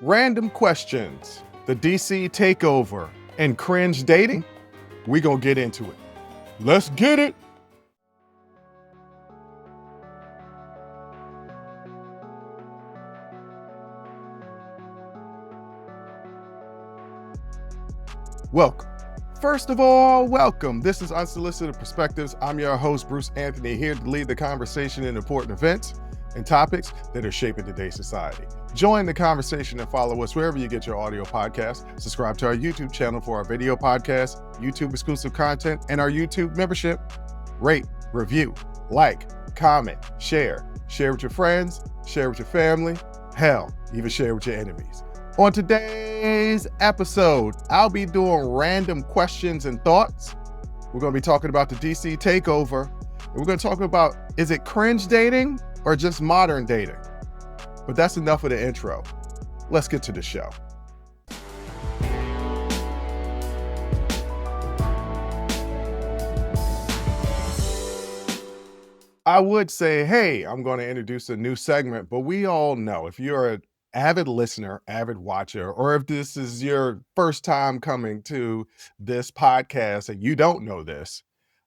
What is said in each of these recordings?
Random questions, the DC Takeover, and Cringe dating? We gonna get into it. Let's get it! Welcome. First of all, welcome. This is Unsolicited Perspectives. I'm your host, Bruce Anthony, here to lead the conversation in important events and topics that are shaping today's society. Join the conversation and follow us wherever you get your audio podcasts. Subscribe to our YouTube channel for our video podcasts, YouTube exclusive content, and our YouTube membership. Rate, review, like, comment, share. Share with your friends, share with your family, hell, even share with your enemies. On today's episode, I'll be doing random questions and thoughts. We're going to be talking about the DC Takeover. And we're going to talk about, is it cringe dating or just modern dating? But that's enough of the intro. Let's get to the show. I would say, hey, I'm going to introduce a new segment, but we all know if you're an avid listener, avid watcher, or if this is your first time coming to this podcast and you don't know this,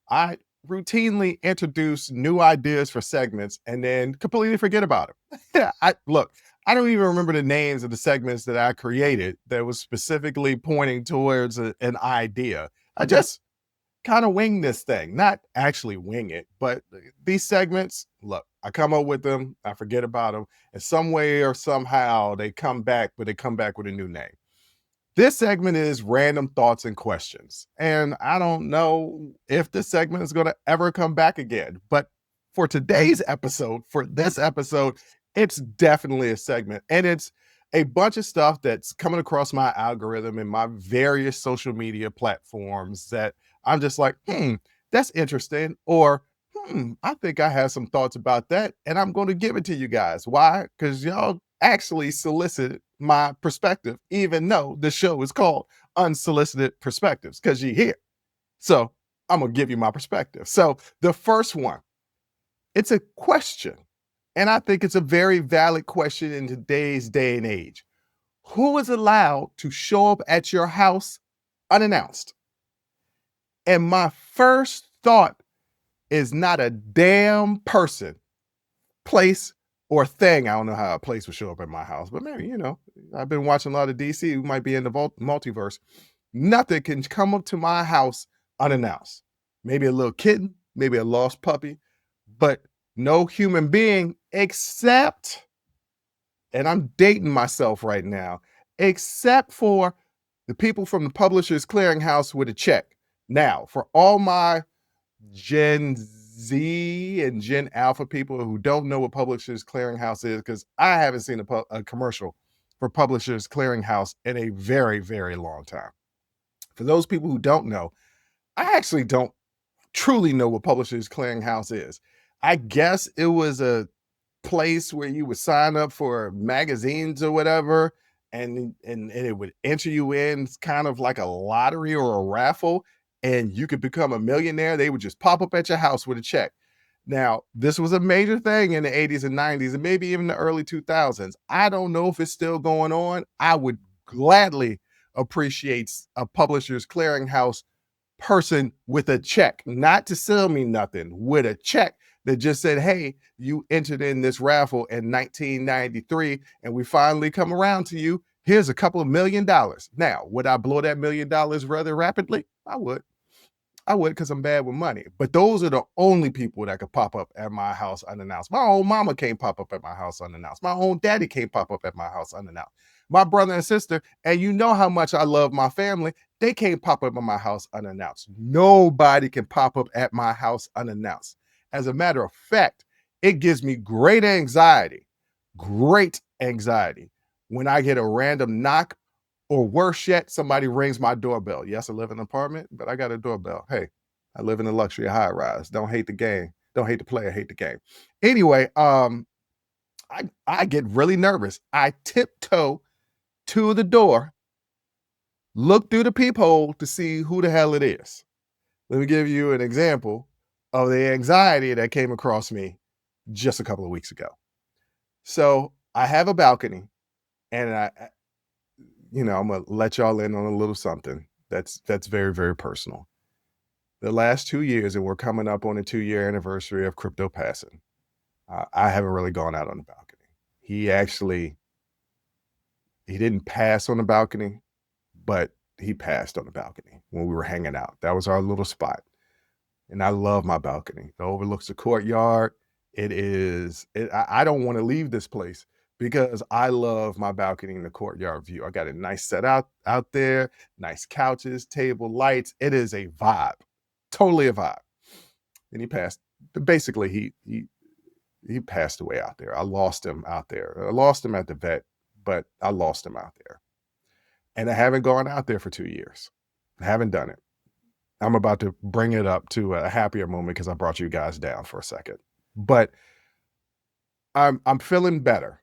I routinely introduce new ideas for segments and then completely forget about them. I don't even remember the names of the segments that I created that was specifically pointing towards an idea. I just kind of wing this thing, not actually wing it, but these segments, look, I come up with them, I forget about them, and some way or somehow they come back, but they come back with a new name. This segment is random thoughts and questions, and I don't know if this segment is going to ever come back again, but for today's episode, for this episode, it's definitely a segment, and it's a bunch of stuff that's coming across my algorithm and my various social media platforms that I'm just like, that's interesting. Or, I think I have some thoughts about that. And I'm going to give it to you guys. Why? Because y'all actually solicited my perspective, even though the show is called Unsolicited Perspectives, because you're here. So I'm going to give you my perspective. So the first one, it's a question. And I think it's a very valid question in today's day and age. Who is allowed to show up at your house unannounced? And my first thought is not a damn person, place, or thing. I don't know how a place would show up at my house, but maybe, I've been watching a lot of DC. We might be in the multiverse. Nothing can come up to my house unannounced. Maybe a little kitten, maybe a lost puppy, but no human being except, and I'm dating myself right now, except for the people from the Publishers Clearinghouse with a check. Now, for all my Gen Z and Gen Alpha people who don't know what Publishers Clearinghouse is, because I haven't seen a commercial for Publishers Clearinghouse in a very, very long time. For those people who don't know, I actually don't truly know what Publishers Clearinghouse is. I guess it was a place where you would sign up for magazines or whatever, and it would enter you in. It's kind of like a lottery or a raffle, and you could become a millionaire. They would just pop up at your house with a check. Now, this was a major thing in the 80s and 90s, and maybe even the early 2000s. I don't know if it's still going on. I would gladly appreciate a Publishers Clearinghouse person with a check, not to sell me nothing, with a check that just said, hey, you entered in this raffle in 1993 and we finally come around to you. Here's a couple of $1 million. Now, would I blow that $1 million rather rapidly? I would because I'm bad with money. But those are the only people that could pop up at my house unannounced. My own mama can't pop up at my house unannounced. My own daddy can't pop up at my house unannounced. My brother and sister, and you know how much I love my family, they can't pop up at my house unannounced. Nobody can pop up at my house unannounced. As a matter of fact, it gives me great anxiety when I get a random knock, or worse yet, somebody rings my doorbell. Yes, I live in an apartment, but I got a doorbell. Hey, I live in a luxury high rise. Don't hate the game. Don't hate the player, hate the game. Anyway, I get really nervous. I tiptoe to the door, look through the peephole to see who the hell it is. Let me give you an example of the anxiety that came across me just a couple of weeks ago. So I have a balcony, and I'm gonna let y'all in on a little something that's very, very personal. The last 2 years, and we're coming up on a 2-year anniversary of crypto passing, I haven't really gone out on the balcony. He actually he didn't pass on the balcony, but he passed on the balcony when we were hanging out. That was our little spot, and I love my balcony. It overlooks the courtyard. I don't wanna leave this place because I love my balcony and the courtyard view. I got a nice set out there, nice couches, table, lights. It is a vibe, totally a vibe. And he passed. Basically, he passed away out there. I lost him out there. I lost him at the vet, but I lost him out there. And I haven't gone out there for 2 years. I haven't done it. I'm about to bring it up to a happier moment because I brought you guys down for a second. But I'm feeling better,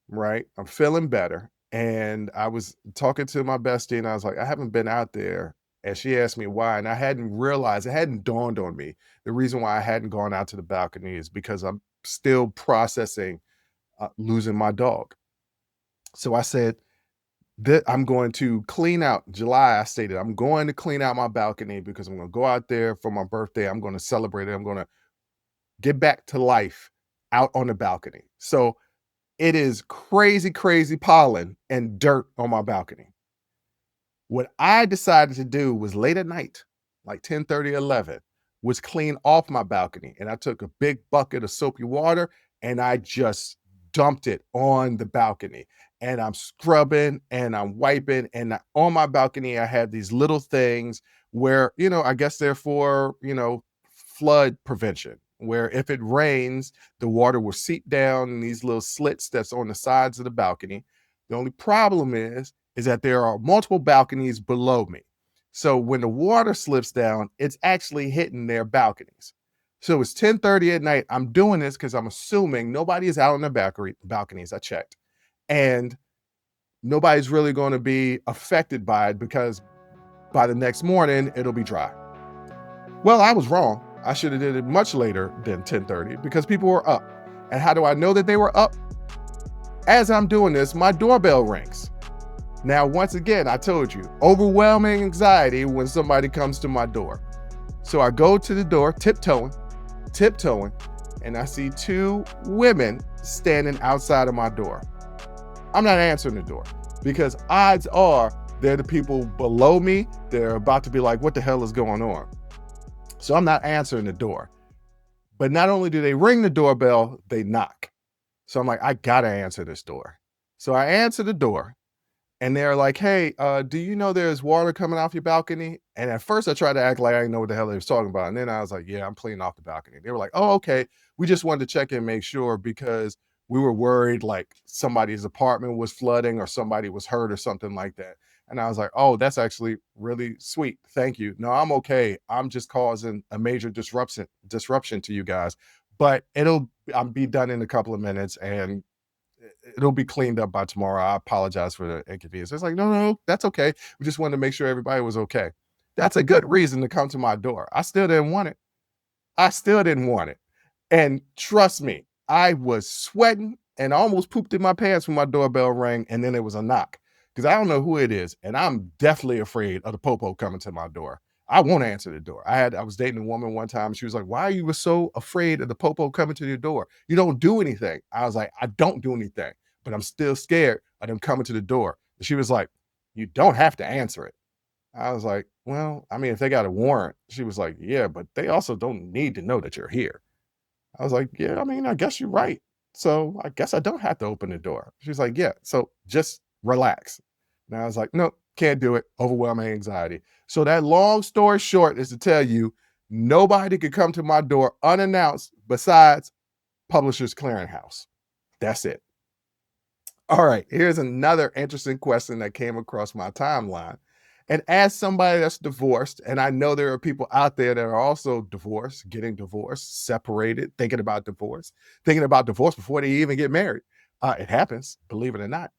right? I'm feeling better. And I was talking to my bestie and I was like, I haven't been out there. And she asked me why. And I hadn't realized, it hadn't dawned on me. The reason why I hadn't gone out to the balcony is because I'm still processing losing my dog. So I said that I'm going to clean out July. I stated I'm going to clean out my balcony because I'm going to go out there for my birthday. I'm going to celebrate it. I'm going to get back to life out on the balcony. So it is crazy, crazy pollen and dirt on my balcony. What I decided to do was late at night, like 10:30, 11, was clean off my balcony. And I took a big bucket of soapy water and I just dumped it on the balcony. And I'm scrubbing and I'm wiping. And on my balcony, I have these little things where, I guess they're for, flood prevention, where if it rains, the water will seep down in these little slits that's on the sides of the balcony. The only problem is that there are multiple balconies below me. So when the water slips down, it's actually hitting their balconies. So it's 10:30 at night. I'm doing this because I'm assuming nobody is out on the balconies. I checked. And nobody's really going to be affected by it because by the next morning, it'll be dry. Well, I was wrong. I should have did it much later than 10:30 because people were up. And how do I know that they were up? As I'm doing this, my doorbell rings. Now, once again, I told you, overwhelming anxiety when somebody comes to my door. So I go to the door, tiptoeing, and I see 2 women standing outside of my door. I'm not answering the door because odds are they're the people below me. They're about to be like, what the hell is going on? So I'm not answering the door. But not only do they ring the doorbell, they knock. So I'm like, I gotta answer this door. So I answer the door. And they're like, hey, do you know there's water coming off your balcony? And at first I tried to act like I didn't know what the hell they was talking about. And then I was like, yeah, I'm cleaning off the balcony. They were like, oh, okay. We just wanted to check in and make sure because we were worried like somebody's apartment was flooding or somebody was hurt or something like that. And I was like, oh, that's actually really sweet. Thank you. No, I'm okay. I'm just causing a major disruption to you guys. But I'll be done in a couple of minutes and it'll be cleaned up by tomorrow. I apologize for the inconvenience. It's like, no, that's okay. We just wanted to make sure everybody was okay. That's a good reason to come to my door. I still didn't want it. I still didn't want it. And trust me, I was sweating and almost pooped in my pants when my doorbell rang and then it was a knock because I don't know who it is. And I'm definitely afraid of the popo coming to my door. I won't answer the door. I was dating a woman one time. She was like, why are you so afraid of the popo coming to your door? You don't do anything. I was like, I don't do anything, but I'm still scared of them coming to the door. And she was like, you don't have to answer it. I was like, well, I mean, if they got a warrant, she was like, yeah, but they also don't need to know that you're here. I was like, yeah, I mean, I guess you're right. So I guess I don't have to open the door. She's like, yeah, so just relax. And I was like, no, can't do it. Overwhelming anxiety. So that long story short is to tell you, nobody could come to my door unannounced besides Publishers Clearinghouse. That's it. All right, here's another interesting question that came across my timeline. And as somebody that's divorced, and I know there are people out there that are also divorced, getting divorced, separated, thinking about divorce before they even get married. It happens, believe it or not.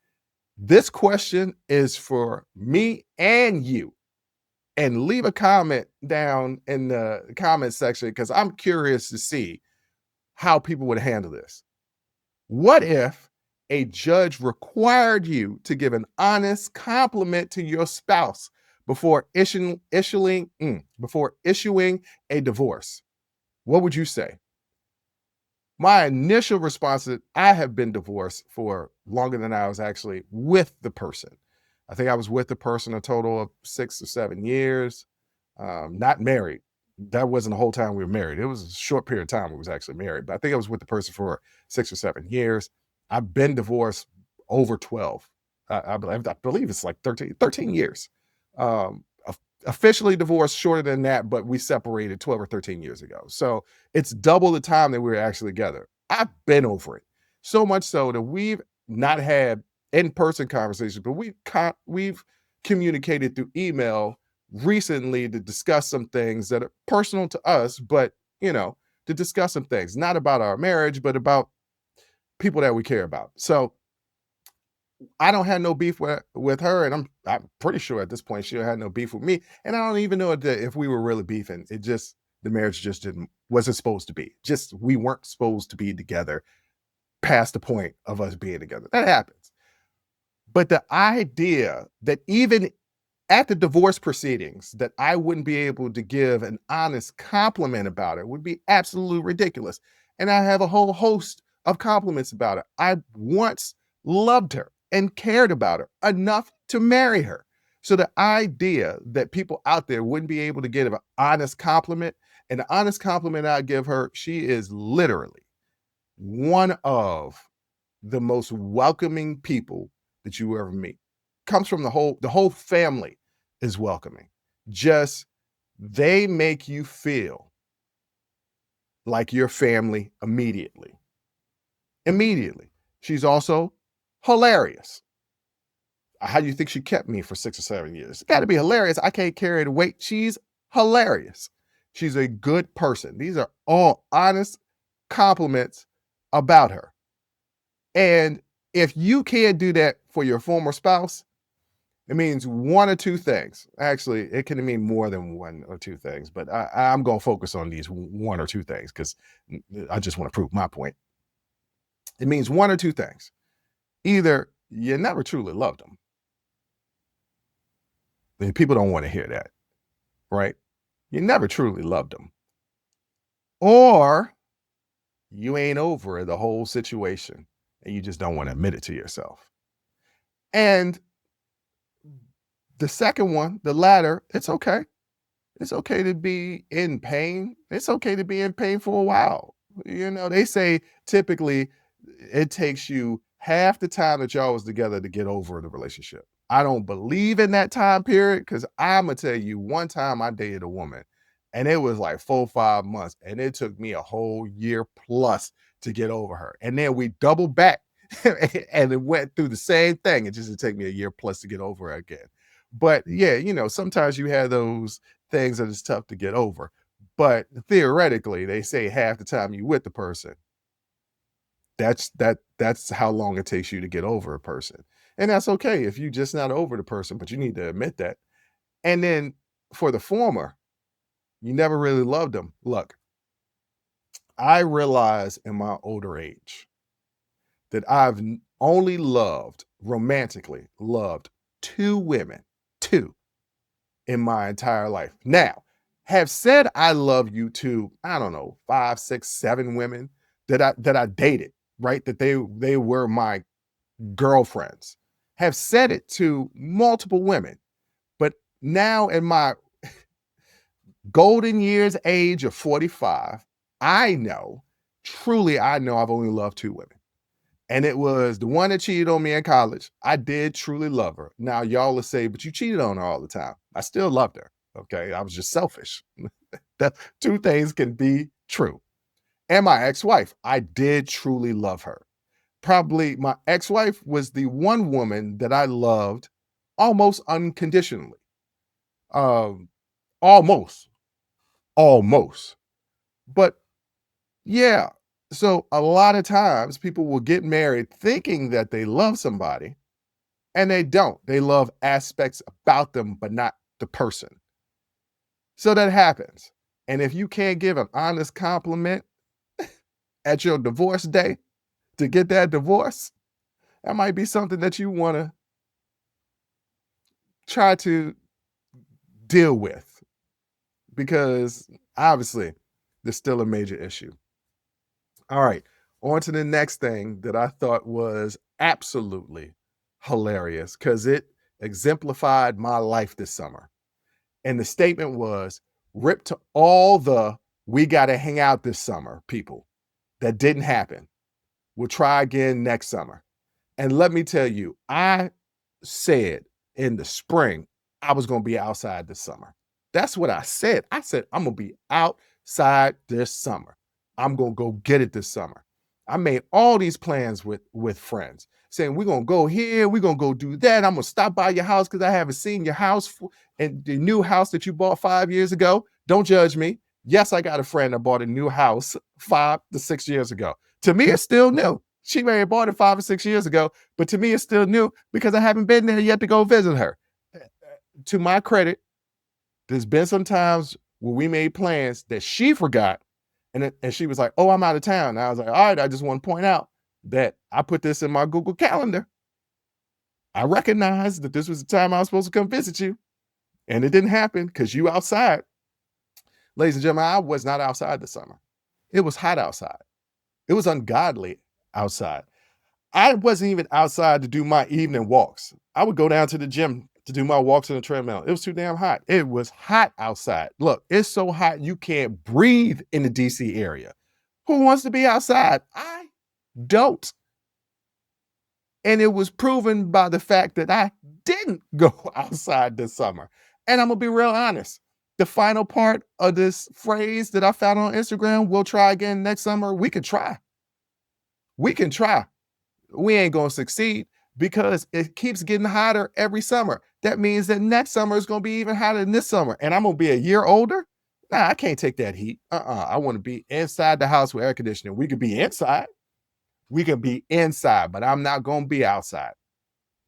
This question is for me and you. And leave a comment down in the comment section because I'm curious to see how people would handle this. What if a judge required you to give an honest compliment to your spouse before issuing a divorce, what would you say? My initial response is I have been divorced for longer than I was actually with the person. I think I was with the person a total of 6 or 7 years, not married. That wasn't the whole time we were married. It was a short period of time we was actually married, but I think I was with the person for 6 or 7 years. I've been divorced over 12. I believe it's like 13 years. Officially divorced shorter than that, but we separated 12 or 13 years ago. So it's double the time that we were actually together. I've been over it. So much so that we've not had in-person conversations, but we've communicated through email recently to discuss some things that are personal to us, but you know, to discuss some things, not about our marriage, but about people that we care about. So I don't have no beef with her, and I'm pretty sure at this point she had no beef with me. And I don't even know if we were really beefing. It just the marriage just didn't wasn't supposed to be. Just we weren't supposed to be together past the point of us being together. That happens. But the idea that even at the divorce proceedings that I wouldn't be able to give an honest compliment about it would be absolutely ridiculous. And I have a whole host of compliments about it. I once loved her and cared about her enough to marry her. So the idea that people out there wouldn't be able to give an honest compliment, and the honest compliment I give her, she is literally one of the most welcoming people that you ever meet. Comes from the whole family is welcoming. Just they make you feel like your family immediately. Immediately. She's also hilarious. How do you think she kept me for 6 or 7 years? It's got to be hilarious. I can't carry the weight. She's hilarious. She's a good person. These are all honest compliments about her. And if you can't do that for your former spouse, it means one or two things. Actually, it can mean more than one or two things, but I'm going to focus on these one or two things because I just want to prove my point. It means one or two things. Either you never truly loved them. And people don't want to hear that, right? You never truly loved them. Or you ain't over the whole situation and you just don't want to admit it to yourself. And the second one, the latter, it's okay. It's okay to be in pain. It's okay to be in pain for a while. You know, they say typically it takes you half the time that y'all was together to get over the relationship. I don't believe in that time period because I'm gonna tell you, one time I dated a woman and it was like 4 or 5 months, and it took me a whole year plus to get over her. And then we doubled back and it went through the same thing. It just would take me a year plus to get over her again. But yeah, you know, sometimes you have those things that is tough to get over. But theoretically, they say half the time you with the person, that's how long it takes you to get over a person. And that's okay if you just not over the person, but you need to admit that. And then for the former, you never really loved them. Look, I realize in my older age that only loved, romantically loved two women, two in my entire life. Now, have said I love you to, I don't know, 5, 6, 7 women that I dated, right? That they were my girlfriends. Have said it to multiple women. But now in my golden years age of 45, I know, truly I know I've only loved two women. And it was the one that cheated on me in college. I did truly love her. Now, y'all will say, but you cheated on her all the time. I still loved her. Okay. I was just selfish. That two things can be true. And my ex-wife, I did truly love her. Probably my ex-wife was the one woman that I loved almost unconditionally. Um, almost, almost. But yeah. So a lot of times people will get married thinking that they love somebody and they don't. They love aspects about them, but not the person. So that happens. And if you can't give an honest compliment at your divorce day to get that divorce, that might be something that you want to try to deal with because obviously there's still a major issue. All right, on to the next thing that I thought was absolutely hilarious because it exemplified my life this summer. And the statement was, rip to all the we got to hang out this summer people. That didn't happen. We'll try again next summer. And let me tell you, I said in the spring, I was going to be outside this summer. That's what I said. I said, I'm going to be outside this summer. I'm going to go get it this summer. I made all these plans with friends saying, we're going to go here. We're going to go do that. I'm going to stop by your house because I haven't seen your house and the new house that you bought 5 years ago. Don't judge me. Yes, I got a friend that bought a new house 5 to 6 years ago. To me, it's still new. She may have bought it 5 or 6 years ago, but to me, it's still new because I haven't been there yet to go visit her. To my credit, there's been some times where we made plans that she forgot, and she was like, oh, I'm out of town. And I was like, all right, I just want to point out that I put this in my Google Calendar. I recognized that this was the time I was supposed to come visit you, and it didn't happen because you outside. Ladies and gentlemen, I was not outside this summer. It was hot outside. It was ungodly outside. I wasn't even outside to do my evening walks. I would go down to the gym to do my walks on the treadmill. It was too damn hot. It was hot outside. Look, it's so hot you can't breathe in the DC area. Who wants to be outside? I don't. And it was proven by the fact that I didn't go outside this summer. And I'm going to be real honest. The final part of this phrase that I found on Instagram, we'll try again next summer. We can try. We can try. We ain't going to succeed because it keeps getting hotter every summer. That means that next summer is going to be even hotter than this summer. And I'm going to be a year older. Nah, I can't take that heat. I want to be inside the house with air conditioning. We could be inside. We could be inside, but I'm not going to be outside.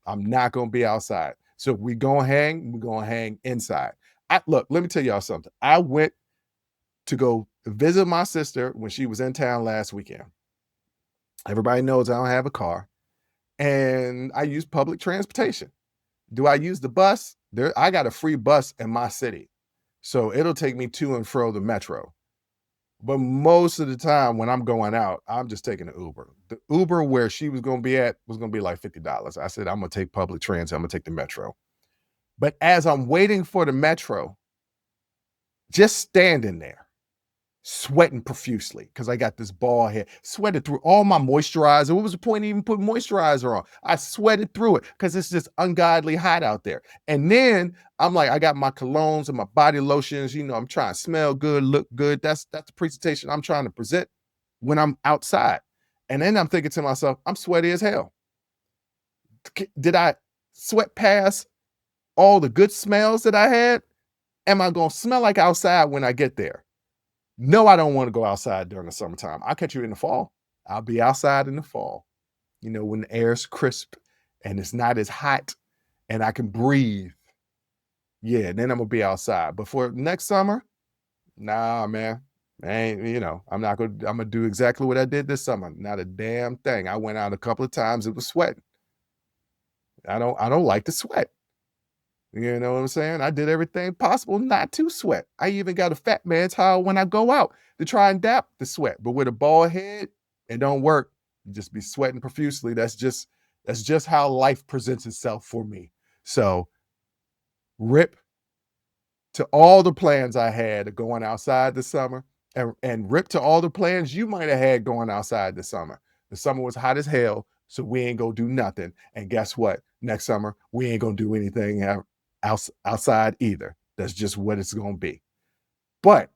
I'm not going to be outside. So if we going to hang, we're going to hang inside. Look, let me tell y'all something. I went to go visit my sister when she was in town last weekend. Everybody knows I don't have a car, and I use public transportation. Do I use the bus? I got a free bus in my city, so it'll take me to and fro the metro. But most of the time when I'm going out, I'm just taking an Uber. The Uber where she was going to be at was going to be like $50. I said, I'm going to take public transit. I'm going to take the metro. But as I'm waiting for the metro, just standing there, sweating profusely because I got this bald head, sweated through all my moisturizer. What was the point of even putting moisturizer on? I sweated through it because it's just ungodly hot out there. And then I'm like, I got my colognes and my body lotions. You know, I'm trying to smell good, look good. That's the presentation I'm trying to present when I'm outside. And then I'm thinking to myself, I'm sweaty as hell. Did I sweat past all the good smells that I had? Am I going to smell like outside when I get there? No, I don't want to go outside during the summertime. I'll catch you in the fall. I'll be outside in the fall, you know, when the air's crisp and it's not as hot and I can breathe. Yeah, then I'm going to be outside. But for next summer, nah, man. I'm going to do exactly what I did this summer. Not a damn thing. I went out a couple of times. It was sweating. I don't like to sweat. You know what I'm saying? I did everything possible not to sweat. I even got a fat man towel when I go out to try and dap the sweat. But with a bald head, it don't work. You just be sweating profusely. That's just how life presents itself for me. So rip to all the plans I had of going outside this summer and rip to all the plans you might have had going outside this summer. The summer was hot as hell, so we ain't gonna do nothing. And guess what? Next summer, we ain't gonna do anything outside either. That's just what it's going to be. But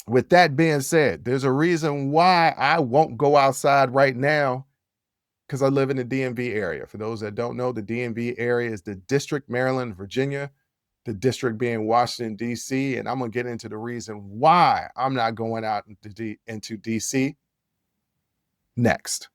with that being said, there's a reason why I won't go outside right now because I live in the DMV area. For those that don't know, the DMV area is the District, Maryland, Virginia, the district being Washington, D.C. And I'm going to get into the reason why I'm not going out into D.C. next.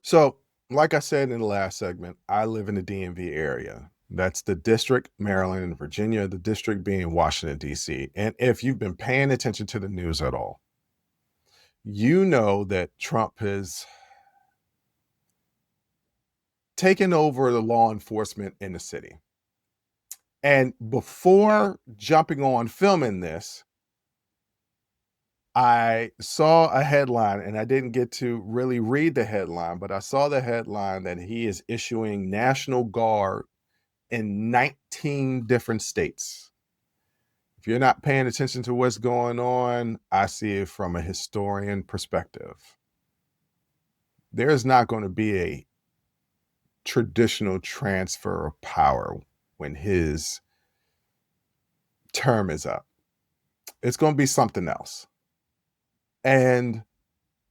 So, like I said in the last segment, I live in the DMV area. That's the district, Maryland and Virginia, the district being Washington, D.C. And if you've been paying attention to the news at all, you know that Trump has taken over the law enforcement in the city. And before jumping on filming this, I saw a headline and I didn't get to really read the headline, but I saw the headline that he is issuing National Guard in 19 different states. If you're not paying attention to what's going on, I see it from a historian perspective. There's not going to be a traditional transfer of power when his term is up. It's going to be something else. And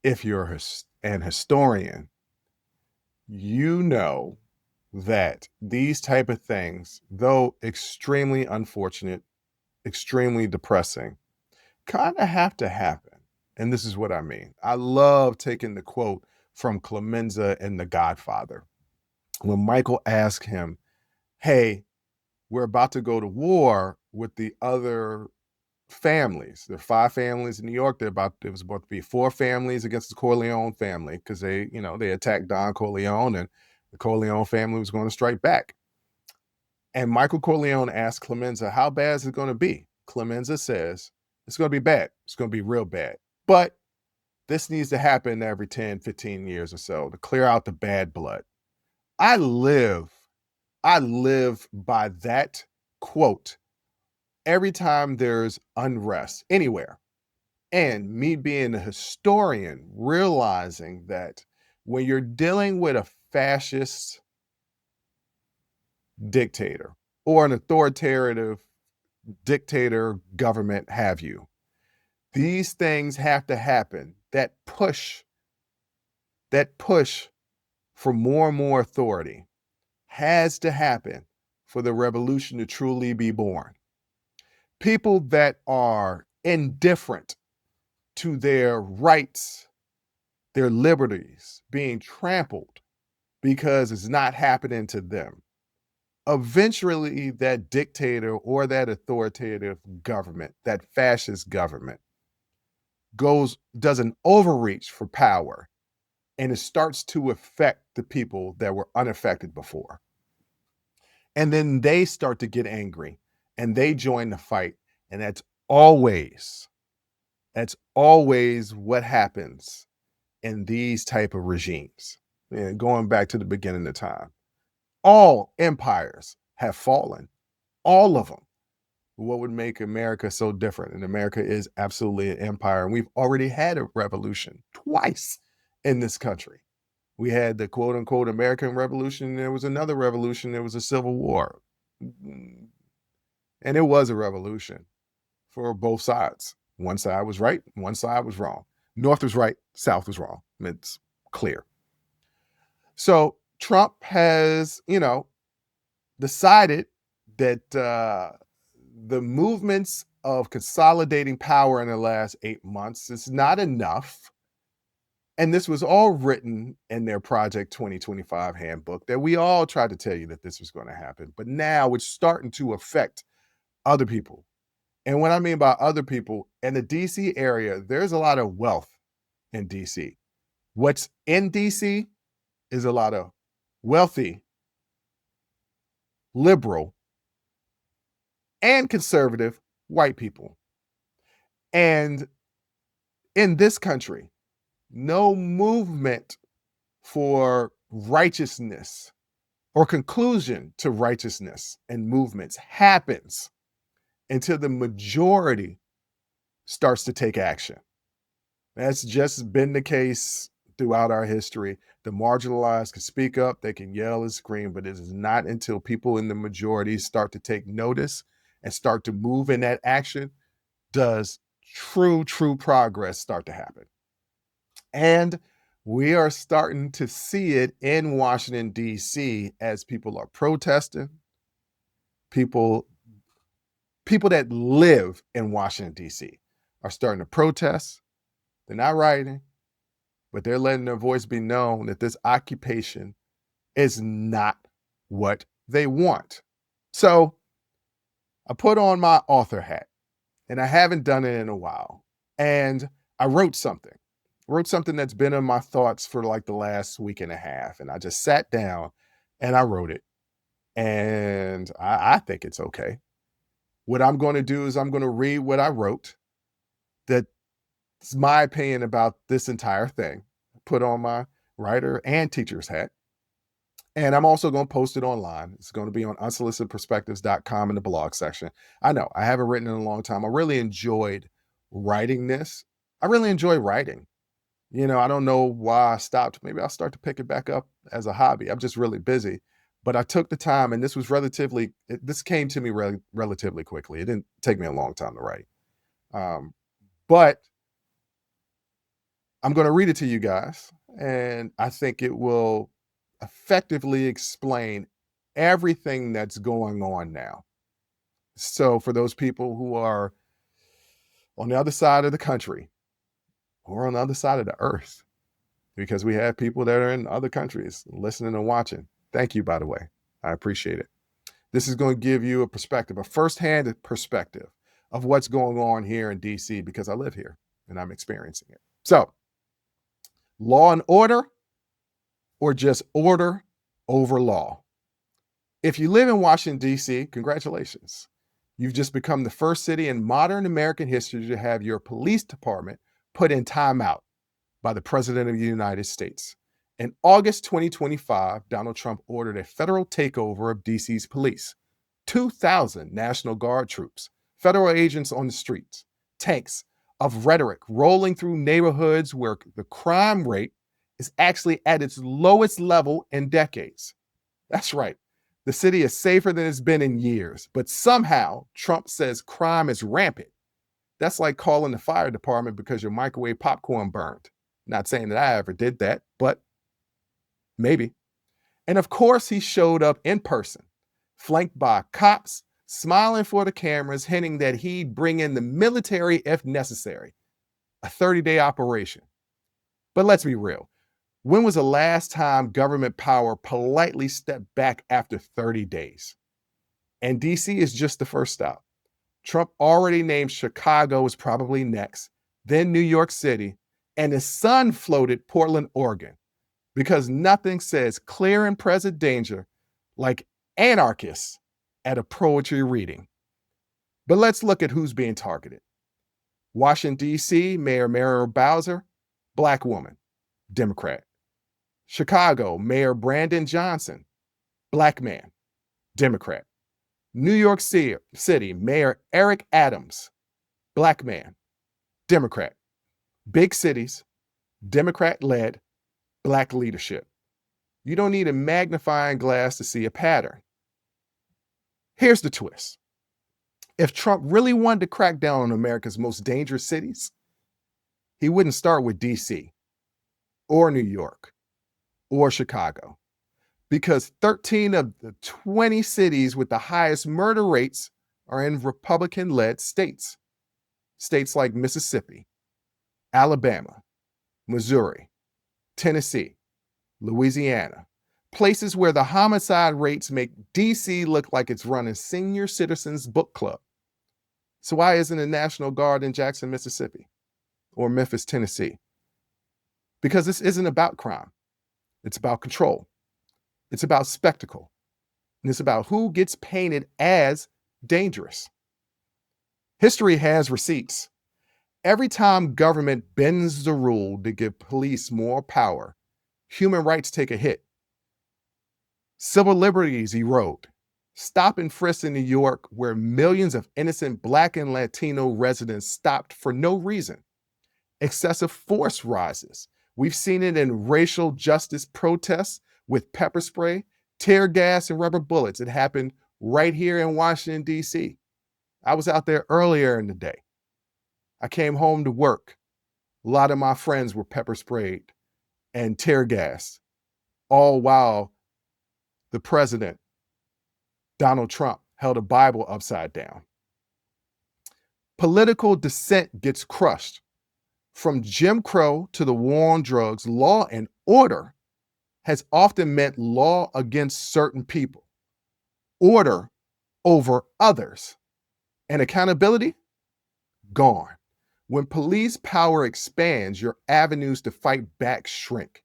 if you're an historian, you know that these type of things, though extremely unfortunate, extremely depressing, kind of have to happen. And this is what I mean. I love taking the quote from Clemenza in The Godfather. When Michael asked him, hey, we're about to go to war with the other families. There are 5 families in New York. There was about to be 4 families against the Corleone family because they attacked Don Corleone and the Corleone family was going to strike back. And Michael Corleone asked Clemenza, how bad is it going to be? Clemenza says, it's going to be bad. It's going to be real bad. But this needs to happen every 10, 15 years or so to clear out the bad blood. I live by that quote every time there's unrest anywhere. And me being a historian, realizing that when you're dealing with a fascist dictator or an authoritative dictator, government, have you, these things have to happen. That push for more and more authority has to happen for the revolution to truly be born. People that are indifferent to their rights, their liberties being trampled because it's not happening to them. Eventually, that dictator or that authoritative government, that fascist government, does an overreach for power, and it starts to affect the people that were unaffected before. And then they start to get angry and they join the fight. And that's always what happens in these type of regimes. And going back to the beginning of time, all empires have fallen, all of them. What would make America so different? And America is absolutely an empire. And we've already had a revolution twice in this country. We had the quote unquote American Revolution. And there was another revolution. There was a Civil War. And it was a revolution for both sides. One side was right, one side was wrong. North was right, South was wrong. It's clear. So Trump has, decided that the movements of consolidating power in the last 8 months is not enough. And this was all written in their Project 2025 handbook that we all tried to tell you that this was going to happen. But now it's starting to affect other people. And what I mean by other people, in the DC area, there's a lot of wealth in DC. What's in DC is a lot of wealthy, liberal, and conservative white people. And in this country, no movement for righteousness or conclusion to righteousness and movements happens until the majority starts to take action. That's just been the case throughout our history. The marginalized can speak up, they can yell and scream, but it is not until people in the majority start to take notice and start to move in that action does true progress start to happen. And we are starting to see it in Washington, D.C. as people are protesting. People that live in Washington, D.C. are starting to protest. They're not rioting, but they're letting their voice be known that this occupation is not what they want. So I put on my author hat, and I haven't done it in a while. And I wrote something that's been in my thoughts for like the last week and a half. And I just sat down and I wrote it. And I think it's okay. What I'm going to do is I'm going to read what I wrote. That's my opinion about this entire thing. Put on my writer and teacher's hat. And I'm also going to post it online. It's going to be on unsolicitedperspectives.com in the blog section. I know I haven't written in a long time. I really enjoyed writing this. I really enjoy writing. I don't know why I stopped. Maybe I'll start to pick it back up as a hobby. I'm just really busy. But I took the time, and this came to me relatively quickly. It didn't take me a long time to write. But I'm going to read it to you guys, and I think it will effectively explain everything that's going on now. So, for those people who are on the other side of the country or on the other side of the earth, because we have people that are in other countries listening and watching, thank you, by the way. I appreciate it. This is going to give you a perspective, a firsthand perspective of what's going on here in DC because I live here and I'm experiencing it. So, law and order, or just order over law. If you live in Washington, D.C., congratulations. You've just become the first city in modern American history to have your police department put in timeout by the President of the United States. In August 2025, Donald Trump ordered a federal takeover of D.C.'s police. 2,000 National Guard troops, federal agents on the streets, tanks of rhetoric rolling through neighborhoods where the crime rate is actually at its lowest level in decades. That's right. The city is safer than it's been in years, but somehow Trump says crime is rampant. That's like calling the fire department because your microwave popcorn burned. Not saying that I ever did that, but maybe. And of course, he showed up in person, flanked by cops, smiling for the cameras, hinting that he'd bring in the military if necessary. A 30-day operation. But let's be real. When was the last time government power politely stepped back after 30 days? And DC is just the first stop. Trump already named Chicago as probably next, then New York City, and his son floated Portland, Oregon, because nothing says clear and present danger like anarchists at a poetry reading. But let's look at who's being targeted. Washington, D.C., Mayor Muriel Bowser, Black woman, Democrat. Chicago, Mayor Brandon Johnson, Black man, Democrat. New York City, Mayor Eric Adams, Black man, Democrat. Big cities, Democrat-led, Black leadership. You don't need a magnifying glass to see a pattern. Here's the twist. If Trump really wanted to crack down on America's most dangerous cities, he wouldn't start with DC or New York or Chicago, because 13 of the 20 cities with the highest murder rates are in Republican-led states. States like Mississippi, Alabama, Missouri, Tennessee, Louisiana, places where the homicide rates make DC look like it's running senior citizens book club. So why isn't a National Guard in Jackson, Mississippi or Memphis, Tennessee? Because this isn't about crime. It's about control. It's about spectacle. And it's about who gets painted as dangerous. History has receipts. Every time government bends the rule to give police more power, human rights take a hit. Civil liberties erode. Stop and frisk in New York, where millions of innocent Black and Latino residents stopped for no reason. Excessive force rises. We've seen it in racial justice protests with pepper spray, tear gas, and rubber bullets. It happened right here in Washington, D.C. I was out there earlier in the day. I came home to work. A lot of my friends were pepper sprayed and tear gas, all while the president, Donald Trump, held a Bible upside down. Political dissent gets crushed. From Jim Crow to the war on drugs, law and order has often meant law against certain people, order over others. And accountability? Gone. When police power expands, your avenues to fight back shrink.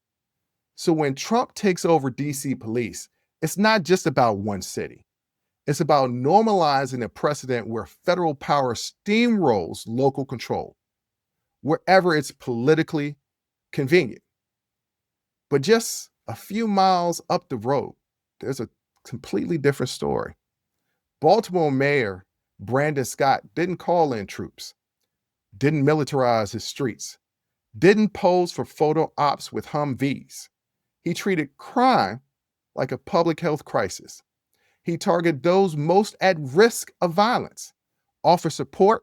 So when Trump takes over DC police, it's not just about one city. It's about normalizing a precedent where federal power steamrolls local control, wherever it's politically convenient. But just a few miles up the road, there's a completely different story. Baltimore Mayor Brandon Scott didn't call in troops, didn't militarize his streets, didn't pose for photo ops with Humvees. He treated crime like a public health crisis. He targeted those most at risk of violence, offered support,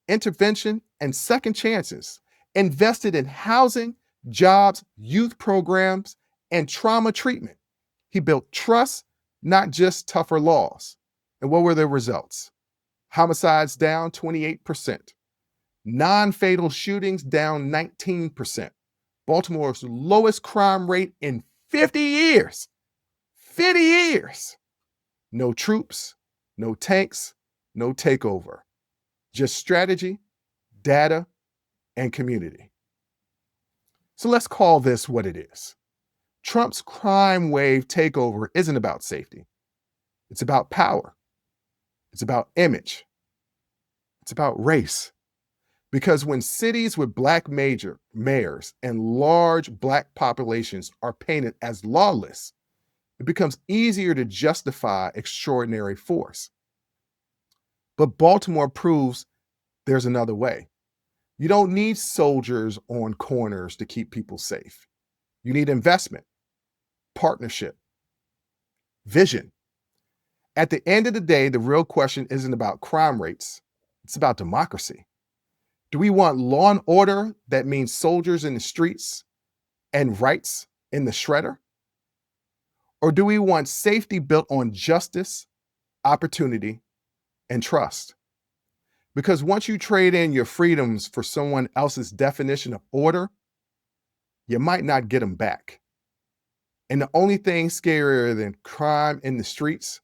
intervention, and second chances, invested in housing, jobs, youth programs, and trauma treatment. He built trust, not just tougher laws. And what were the results? Homicides down 28%, non-fatal shootings down 19%, Baltimore's lowest crime rate in 50 years. 50 years. No troops, no tanks, no takeover. Just strategy, data, and community. So let's call this what it is. Trump's crime wave takeover isn't about safety. It's about power. It's about image. It's about race. Because when cities with Black mayors and large Black populations are painted as lawless, it becomes easier to justify extraordinary force. But Baltimore proves there's another way. You don't need soldiers on corners to keep people safe. You need investment, partnership, vision. At the end of the day, the real question isn't about crime rates, it's about democracy. Do we want law and order that means soldiers in the streets and rights in the shredder? Or do we want safety built on justice, opportunity, and trust? Because once you trade in your freedoms for someone else's definition of order, you might not get them back. And the only thing scarier than crime in the streets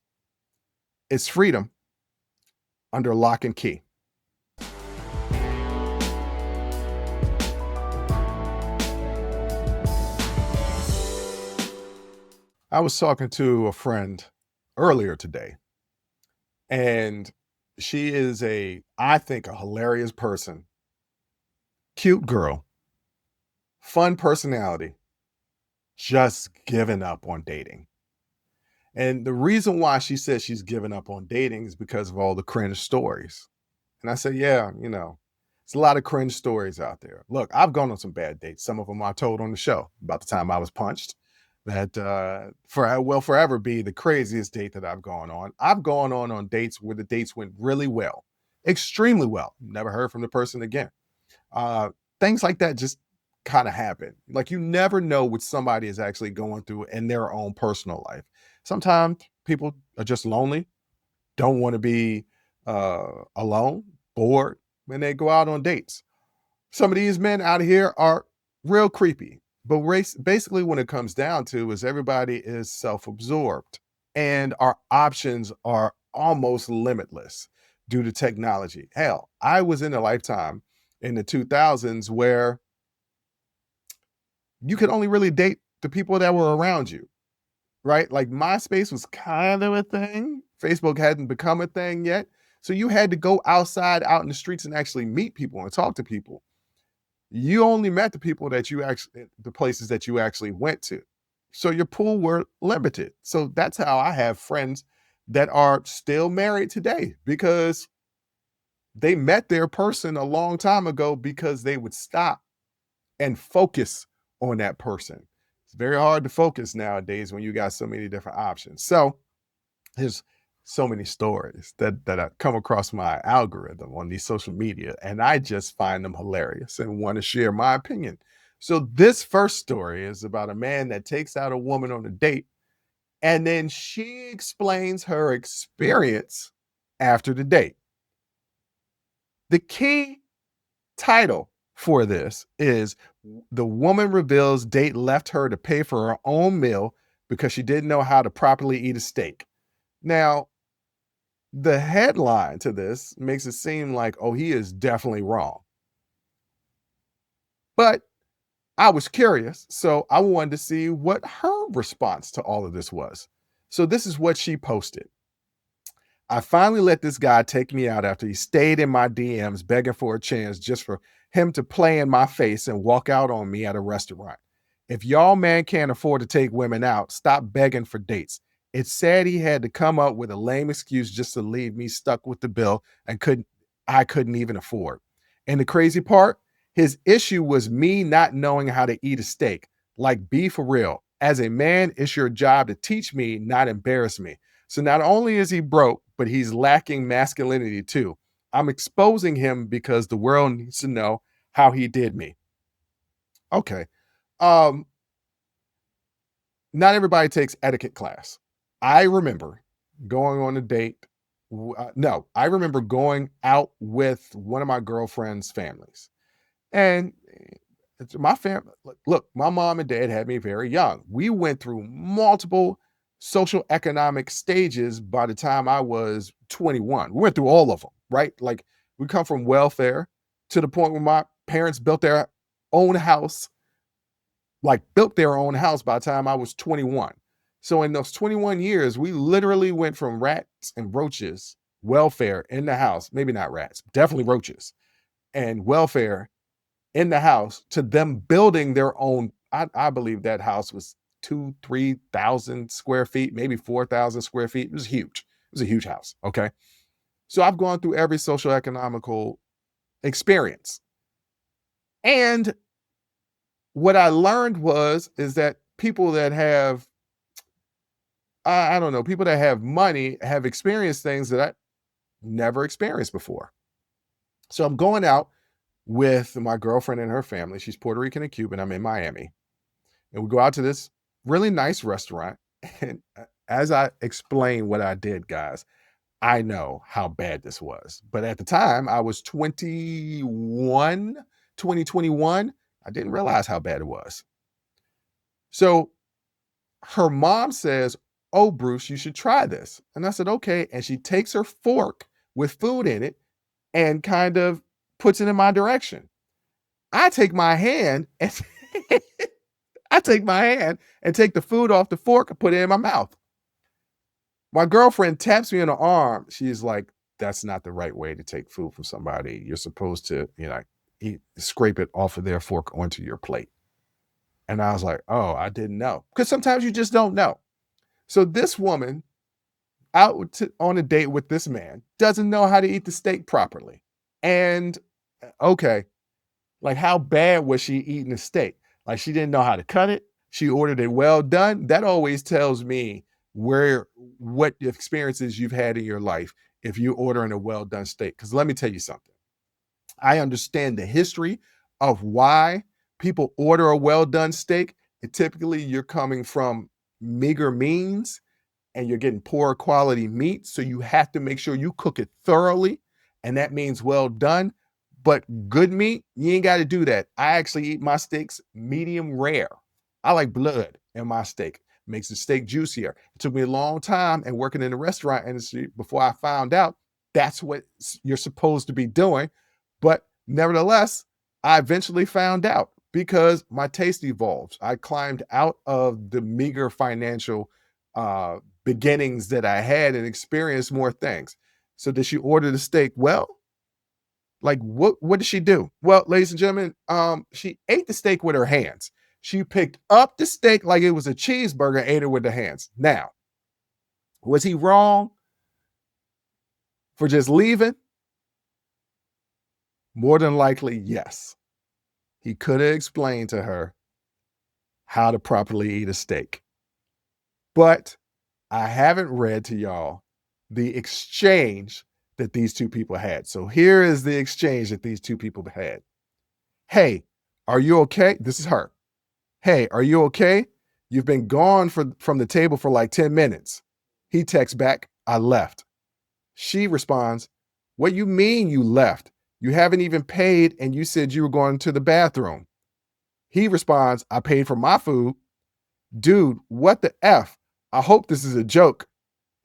is freedom under lock and key. I was talking to a friend earlier today, and she is I think, a hilarious person, cute girl, fun personality, just giving up on dating. And the reason why she says she's given up on dating is because of all the cringe stories. And I said, yeah, it's a lot of cringe stories out there. Look, I've gone on some bad dates. Some of them I told on the show about the time I was punched. That will forever be the craziest date that I've gone on. I've gone on dates where the dates went really well, extremely well. Never heard from the person again. Things like that just kind of happen. Like, you never know what somebody is actually going through in their own personal life. Sometimes people are just lonely, don't want to be alone, bored, when they go out on dates. Some of these men out here are real creepy. But basically, when it comes down to is everybody is self-absorbed, and our options are almost limitless due to technology. Hell, I was in a lifetime in the 2000s where you could only really date the people that were around you, right? Like, MySpace was kind of a thing. Facebook hadn't become a thing yet. So you had to go outside, out in the streets, and actually meet people and talk to people. You only met the people that the places that you actually went to. So your pool were limited. So that's how I have friends that are still married today, because they met their person a long time ago because they would stop and focus on that person. It's very hard to focus nowadays when you got so many different options. So there's so many stories that I come across my algorithm on these social media, and I just find them hilarious and want to share my opinion. So this first story is about a man that takes out a woman on a date, and then she explains her experience after the date. The key title for this is "The Woman Reveals Date Left Her to Pay for Her Own Meal Because She Didn't Know How to Properly Eat a Steak." Now, The headline to this makes it seem like, oh, he is definitely wrong. But I was curious, so I wanted to see what her response to all of this was. So this is what she posted. I finally let this guy take me out after he stayed in my DMs begging for a chance just for him to play in my face and walk out on me at a restaurant. If y'all man can't afford to take women out, stop begging for dates. It's sad he had to come up with a lame excuse just to leave me stuck with the bill and I couldn't even afford. And the crazy part, his issue was me not knowing how to eat a steak. Like, be for real. As a man, it's your job to teach me, not embarrass me. So not only is he broke, but he's lacking masculinity too. I'm exposing him because the world needs to know how he did me. Okay. Um, Not everybody takes etiquette class. I remember going on a date. No, I remember going out with one of my girlfriend's families. And it's my family. Look, my mom and dad had me very young. We went through multiple social economic stages by the time I was 21. We went through all of them, right? Like, we come from welfare to the point where my parents own house, built their own house by the time I was 21. So in those 21 years, we literally went from rats and roaches, welfare in the house, maybe not rats, definitely roaches, and welfare in the house to them building their own. I believe that house was 3,000 square feet, maybe 4,000 square feet. It was huge. It was a huge house. Okay. So I've gone through every social economical experience. And what I learned is that people that have, I don't know, people that have money have experienced things that I never experienced before. So I'm going out with my girlfriend and her family. She's Puerto Rican and Cuban. I'm in Miami. And we go out to this really nice restaurant. And as I explain what I did, guys, I know how bad this was. But at the time, I was 2021. I didn't realize how bad it was. So her mom says, "Oh, Bruce, you should try this." And I said, "Okay." And she takes her fork with food in it and kind of puts it in my direction. I take my hand and take the food off the fork and put it in my mouth. My girlfriend taps me on the arm. She's like, "That's not the right way to take food from somebody. You're supposed to, scrape it off of their fork onto your plate." And I was like, "Oh, I didn't know." Because sometimes you just don't know. So this woman on a date with this man doesn't know how to eat the steak properly. And okay, like, how bad was she eating the steak? Like, she didn't know how to cut it. She ordered it well done. That always tells me what experiences you've had in your life if you're ordering a well done steak. Because let me tell you something. I understand the history of why people order a well done steak. And typically, you're coming from meager means and you're getting poor quality meat. So you have to make sure you cook it thoroughly. And that means well done. But good meat, you ain't got to do that. I actually eat my steaks medium rare. I like blood in my steak. Makes the steak juicier. It took me a long time and working in the restaurant industry before I found out that's what you're supposed to be doing. But nevertheless, I eventually found out because my taste evolves. I climbed out of the meager financial beginnings that I had and experienced more things. So did she order the steak? Well, like, what did she do? Well, ladies and gentlemen, she ate the steak with her hands. She picked up the steak like it was a cheeseburger and ate it with the hands. Now, was he wrong for just leaving? More than likely, yes. He could have explained to her how to properly eat a steak. But I haven't read to y'all the exchange that these two people had. So here is the exchange that these two people had. "Hey, are you okay?" This is her. "Hey, are you okay? You've been gone from the table for like 10 minutes. He texts back, "I left." She responds, "What you mean you left? You haven't even paid and you said you were going to the bathroom." He responds, "I paid for my food." "Dude, what the F? I hope this is a joke."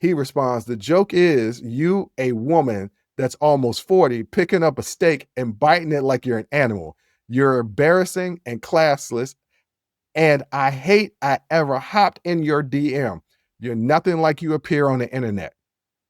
He responds, the joke is you, a woman that's almost 40, picking up a steak and biting it like you're an animal. You're embarrassing and classless. And I hate I ever hopped in your DM. You're nothing like you appear on the internet.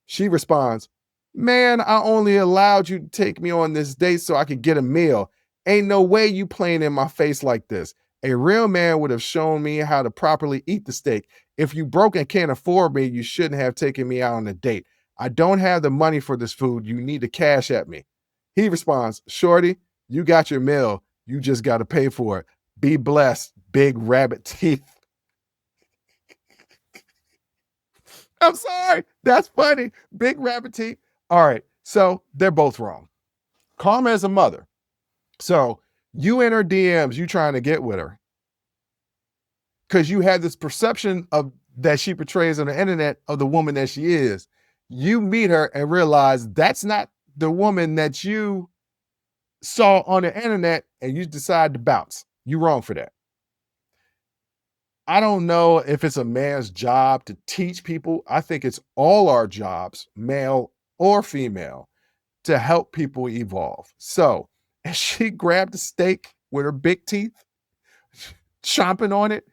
She responds, man, I only allowed you to take me on this date so I could get a meal. Ain't no way you playing in my face like this. A real man would have shown me how to properly eat the steak. If you broke and can't afford me, you shouldn't have taken me out on a date. I don't have the money for this food. You need to cash at me. He responds, shorty, you got your meal. You just got to pay for it. Be blessed, big rabbit teeth. I'm sorry. That's funny. Big rabbit teeth. All right. So they're both wrong. Karma is a mother. So you in her DMs, you trying to get with her because you had this perception of that she portrays on the internet of the woman that she is. You meet her and realize that's not the woman that you saw on the internet, and you decide to bounce. You wrong for that. I don't know if it's a man's job to teach people. I think it's all our jobs, male or female, to help people evolve. So, as she grabbed the steak with her big teeth, chomping on it,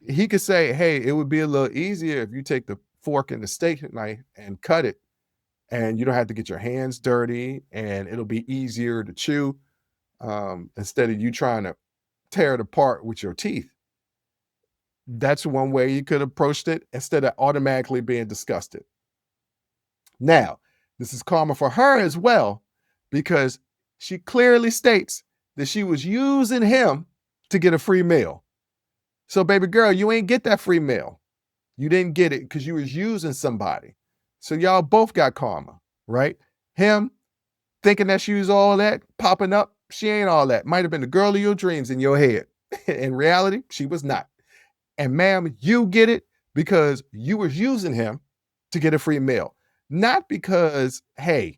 he could say, hey, it would be a little easier if you take the fork and the steak knife and cut it, and you don't have to get your hands dirty, and it'll be easier to chew instead of you trying to tear it apart with your teeth. That's one way you could approach it instead of automatically being disgusted. Now, this is karma for her as well, because she clearly states that she was using him to get a free meal. So, baby girl, you ain't get that free meal. You didn't get it because you was using somebody. So y'all both got karma, right? Him thinking that she was all that, popping up. She ain't all that. Might have been the girl of your dreams in your head. In reality, she was not. And ma'am, you get it because you was using him to get a free meal. Not because, hey,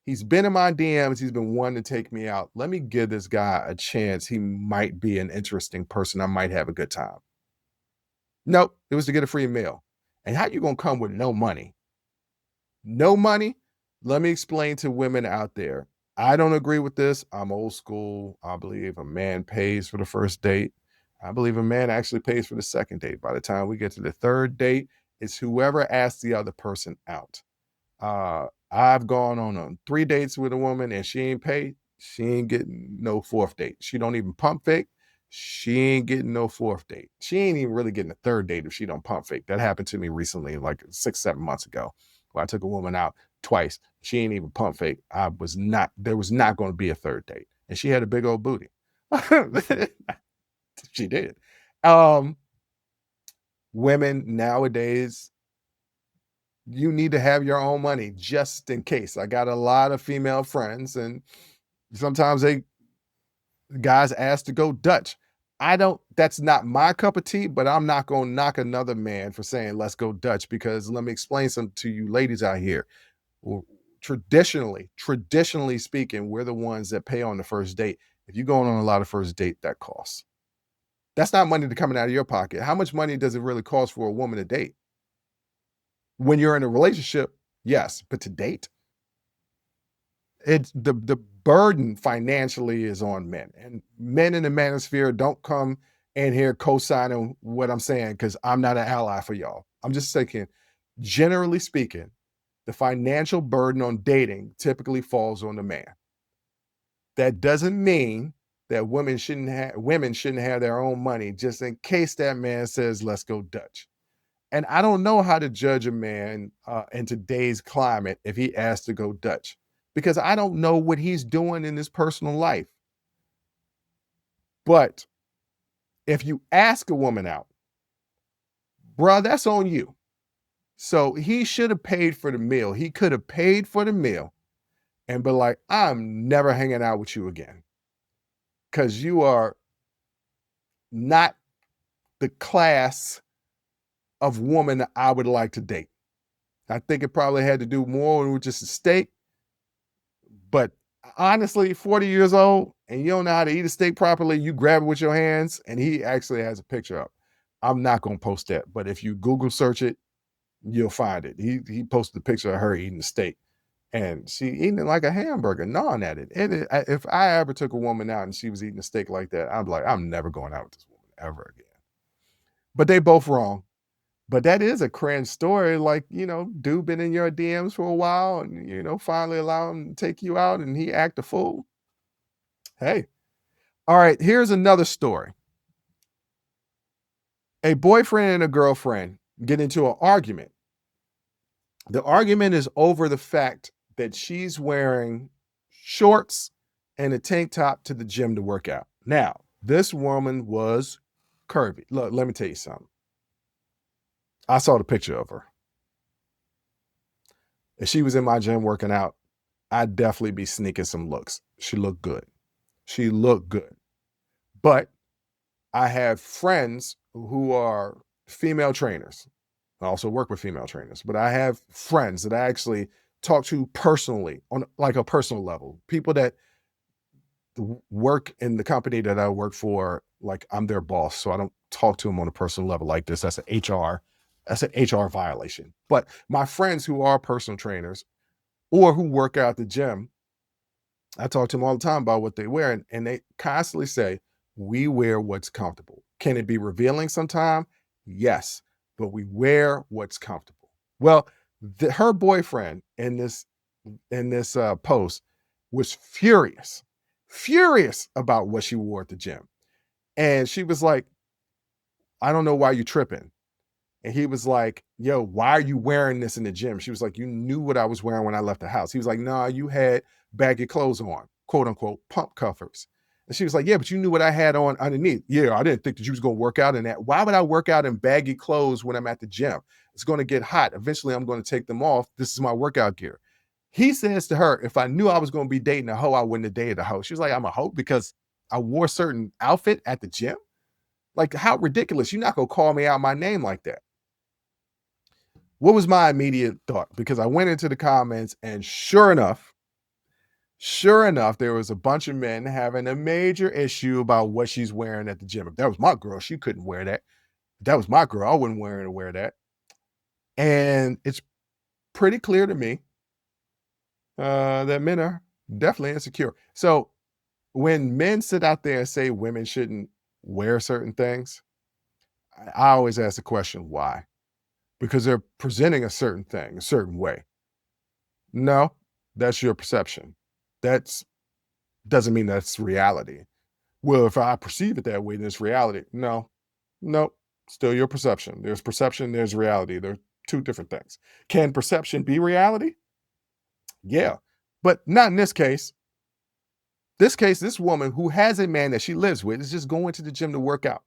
he's been in my DMs, he's been wanting to take me out. Let me give this guy a chance. He might be an interesting person. I might have a good time. Nope, it was to get a free meal. And how you gonna come with no money? No money? Let me explain to women out there. I don't agree with this. I'm old school. I believe a man pays for the first date. I believe a man actually pays for the second date. By the time we get to the third date, it's whoever asks the other person out. I've gone on 3 dates with a woman and she ain't paid. She ain't getting no fourth date. She don't even pump fake. She ain't getting no fourth date. She ain't even really getting a third date if she don't pump fake. That happened to me recently, like 6-7 months ago, where I took a woman out twice. She ain't even pump fake. There was not going to be a third date. And she had a big old booty. She did. Women nowadays, you need to have your own money just in case. I got a lot of female friends, and sometimes guys ask to go Dutch. That's not my cup of tea, but I'm not going to knock another man for saying, let's go Dutch, because let me explain something to you ladies out here. Traditionally speaking, we're the ones that pay on the first date. If you're going on a lot of first date, that costs. That's not money coming out of your pocket. How much money does it really cost for a woman to date? When you're in a relationship, yes, but to date, it's the burden financially is on men, and men in the manosphere don't come in here co-signing what I'm saying because I'm not an ally for y'all. I'm just thinking, generally speaking, the financial burden on dating typically falls on the man. That doesn't mean that women shouldn't have their own money just in case that man says, let's go Dutch. And I don't know how to judge a man in today's climate if he asks to go Dutch, because I don't know what he's doing in his personal life. But if you ask a woman out, bruh, that's on you. So he should have paid for the meal. He could have paid for the meal and be like, I'm never hanging out with you again, because you are not the class of woman I would like to date. I think it probably had to do more with just a steak. But honestly, 40 years old and you don't know how to eat a steak properly, you grab it with your hands, and he actually has a picture up. I'm not going to post that. But if you Google search it, you'll find it. He posted a picture of her eating a steak, and she eating it like a hamburger, gnawing at it. If I ever took a woman out and she was eating a steak like that, I'm like, I'm never going out with this woman ever again. But they both wrong. But that is a cringe story. Like, dude been in your DMs for a while and, finally allow him to take you out and he act a fool. Hey, all right, here's another story. A boyfriend and a girlfriend get into an argument. The argument is over the fact that she's wearing shorts and a tank top to the gym to work out. Now, this woman was curvy. Look, let me tell you something. I saw the picture of her. If she was in my gym working out, I'd definitely be sneaking some looks. She looked good. She looked good. But I have friends who are female trainers. I also work with female trainers, but I have friends that I actually talk to personally on like a personal level. People that work in the company that I work for, like I'm their boss. So I don't talk to them on a personal level like this. That's an HR violation. But my friends who are personal trainers or who work out at the gym, I talk to them all the time about what they wear, and they constantly say, we wear what's comfortable. Can it be revealing sometime? Yes, but we wear what's comfortable. Well, her boyfriend in this post was furious about what she wore at the gym. And she was like, I don't know why you tripping. And he was like, yo, why are you wearing this in the gym? She was like, you knew what I was wearing when I left the house. He was like, nah, you had baggy clothes on, quote unquote, pump covers. And she was like, yeah, but you knew what I had on underneath. Yeah, I didn't think that you was going to work out in that. Why would I work out in baggy clothes when I'm at the gym? It's going to get hot. Eventually, I'm going to take them off. This is my workout gear. He says to her, if I knew I was going to be dating a hoe, I wouldn't have dated a hoe. She was like, I'm a hoe because I wore a certain outfit at the gym? Like, how ridiculous. You're not going to call me out my name like that. What was my immediate thought? Because I went into the comments and sure enough, there was a bunch of men having a major issue about what she's wearing at the gym. If that was my girl, she couldn't wear that. If that was my girl, I wouldn't wear that. And it's pretty clear to me that men are definitely insecure. So when men sit out there and say women shouldn't wear certain things, I always ask the question, why? Because they're presenting a certain thing, a certain way. No, that's your perception. That's doesn't mean that's reality. Well, if I perceive it that way, then it's reality. No, no, still your perception. There's perception, there's reality. They're two different things. Can perception be reality? Yeah, but not in this case. This woman who has a man that she lives with is just going to the gym to work out.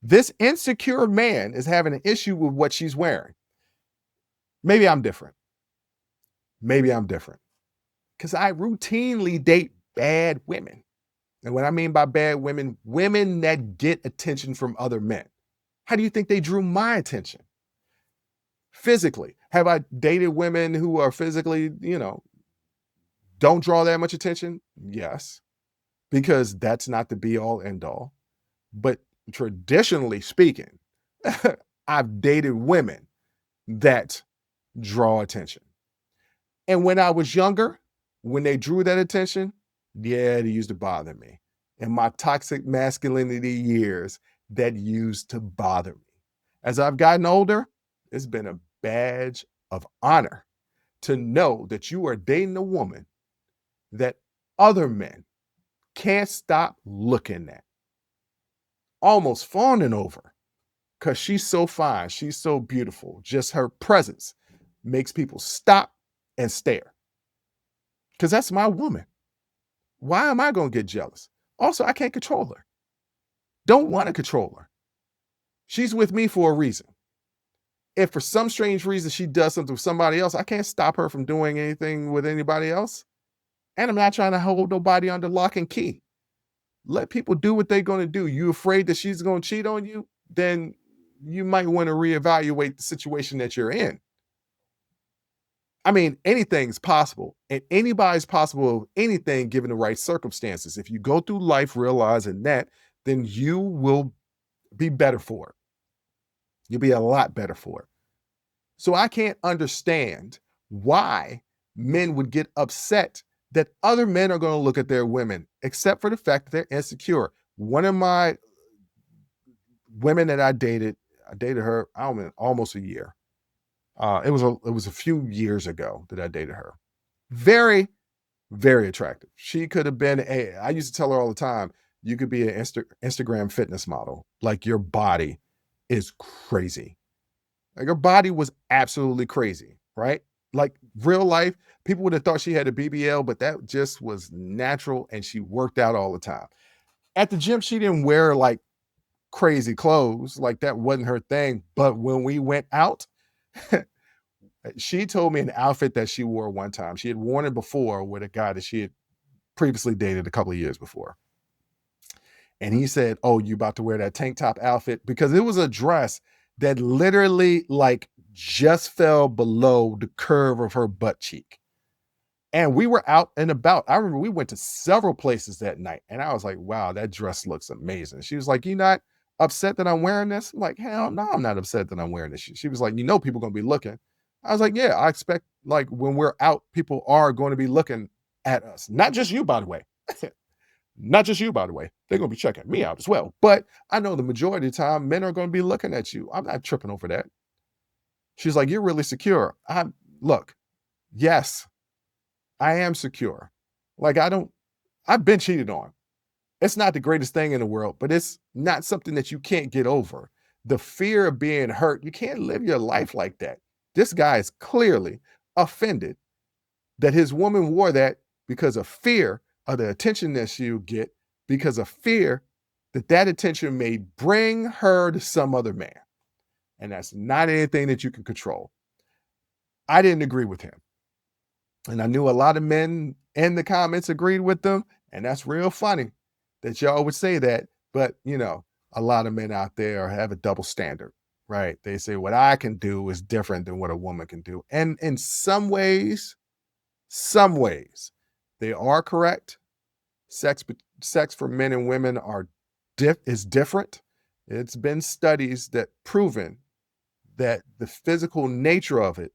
This insecure man is having an issue with what she's wearing. Maybe I'm different. Because I routinely date bad women. And what I mean by bad women, women that get attention from other men. How do you think they drew my attention? Physically. Have I dated women who are physically, don't draw that much attention? Yes, because that's not the be all end all. But traditionally speaking, I've dated women that draw attention. And when I was younger, when they drew that attention, yeah, they used to bother me. In my toxic masculinity years, that used to bother me. As I've gotten older, it's been a badge of honor to know that you are dating a woman that other men can't stop looking at, almost fawning over, because she's so fine, she's so beautiful. Just her presence makes people stop and stare. Because that's my woman. Why am I going to get jealous? Also, I can't control her. Don't want to control her. She's with me for a reason. If for some strange reason she does something with somebody else, I can't stop her from doing anything with anybody else. And I'm not trying to hold nobody under lock and key. Let people do what they're going to do. You afraid that she's going to cheat on you? Then you might want to reevaluate the situation that you're in. I mean, anything's possible, and anybody's possible of anything given the right circumstances. If you go through life realizing that, then you will be better for it. You'll be a lot better for it. So I can't understand why men would get upset that other men are going to look at their women, except for the fact that they're insecure. One of my women that I dated her, I don't know, almost a year. It was a few years ago that I dated her. Very, very attractive. She could have been I used to tell her all the time, you could be an Instagram fitness model. Like your body is crazy. Like her body was absolutely crazy, right? Like real life, people would have thought she had a BBL, but that just was natural and she worked out all the time. At the gym, she didn't wear like crazy clothes, like that wasn't her thing. But when we went out, she told me an outfit that she wore one time. She had worn it before with a guy that she had previously dated a couple of years before. And he said, "Oh, you about to wear that tank top outfit?" Because it was a dress that literally like just fell below the curve of her butt cheek. And we were out and about. I remember we went to several places that night. And I was like, wow, that dress looks amazing. She was like, "You not upset that I'm wearing this?" I'm like, hell no, I'm not upset that I'm wearing this. She was like, people going to be looking. I was like, yeah, I expect like when we're out, people are going to be looking at us. Not just you, by the way. Not just you, by the way. They're going to be checking me out as well. But I know the majority of the time, men are going to be looking at you. I'm not tripping over that. She's like, "You're really secure." Look, yes, I am secure. Like I've been cheated on. It's not the greatest thing in the world, but it's not something that you can't get over. The fear of being hurt, you can't live your life like that. This guy is clearly offended that his woman wore that because of fear of the attention that she'll get, because of fear that that attention may bring her to some other man. And that's not anything that you can control. I didn't agree with him. And I knew a lot of men in the comments agreed with them. And that's real funny that y'all would say that. But, a lot of men out there have a double standard, right? They say what I can do is different than what a woman can do. And in some ways, they are correct. Sex for men and women is different. It's been studies that proven that the physical nature of it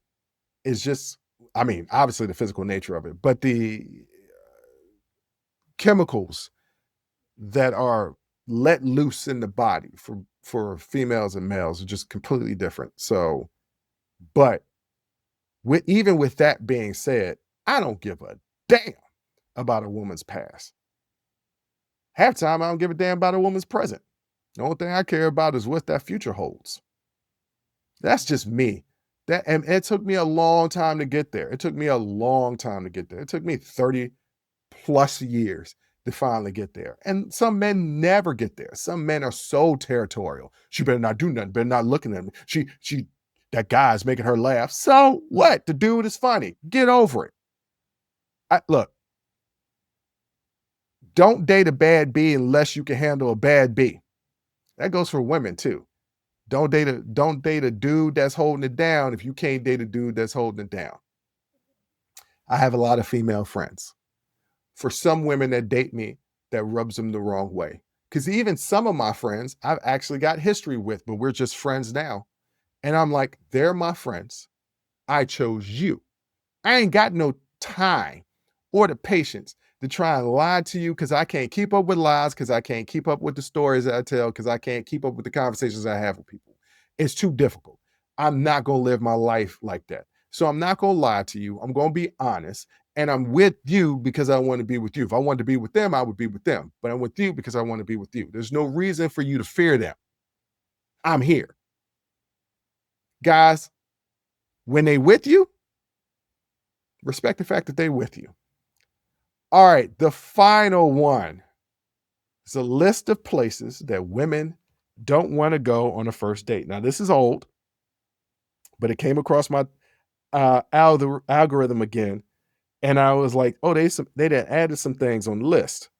is just, I mean, obviously the physical nature of it, but the chemicals that are let loose in the body for females and males are just completely different. So, but even with that being said, I don't give a damn about a woman's past. Half time, I don't give a damn about a woman's present. The only thing I care about is what that future holds. That's just me. And it took me a long time to get there. It took me a long time to get there. It took me 30 plus years to finally get there. And some men never get there. Some men are so territorial. She better not do nothing, better not looking at me. That guy's making her laugh. So what? The dude is funny. Get over it. Look, don't date a bad B unless you can handle a bad B. That goes for women too. Don't date a dude that's holding it down if you can't date a dude that's holding it down. I have a lot of female friends. For some women that date me, that rubs them the wrong way. Because even some of my friends I've actually got history with, but we're just friends now. And I'm like, they're my friends. I chose you. I ain't got no time or the patience to try and lie to you because I can't keep up with lies, because I can't keep up with the stories that I tell, because I can't keep up with the conversations I have with people. It's too difficult. I'm not going to live my life like that. So I'm not going to lie to you. I'm going to be honest. And I'm with you because I want to be with you. If I wanted to be with them, I would be with them. But I'm with you because I want to be with you. There's no reason for you to fear them. I'm here. Guys, when they with you, respect the fact that they're with you. All right, the final one is a list of places that women don't want to go on a first date. Now, this is old, but it came across my algorithm again, and I was like, oh, they added some things on the list.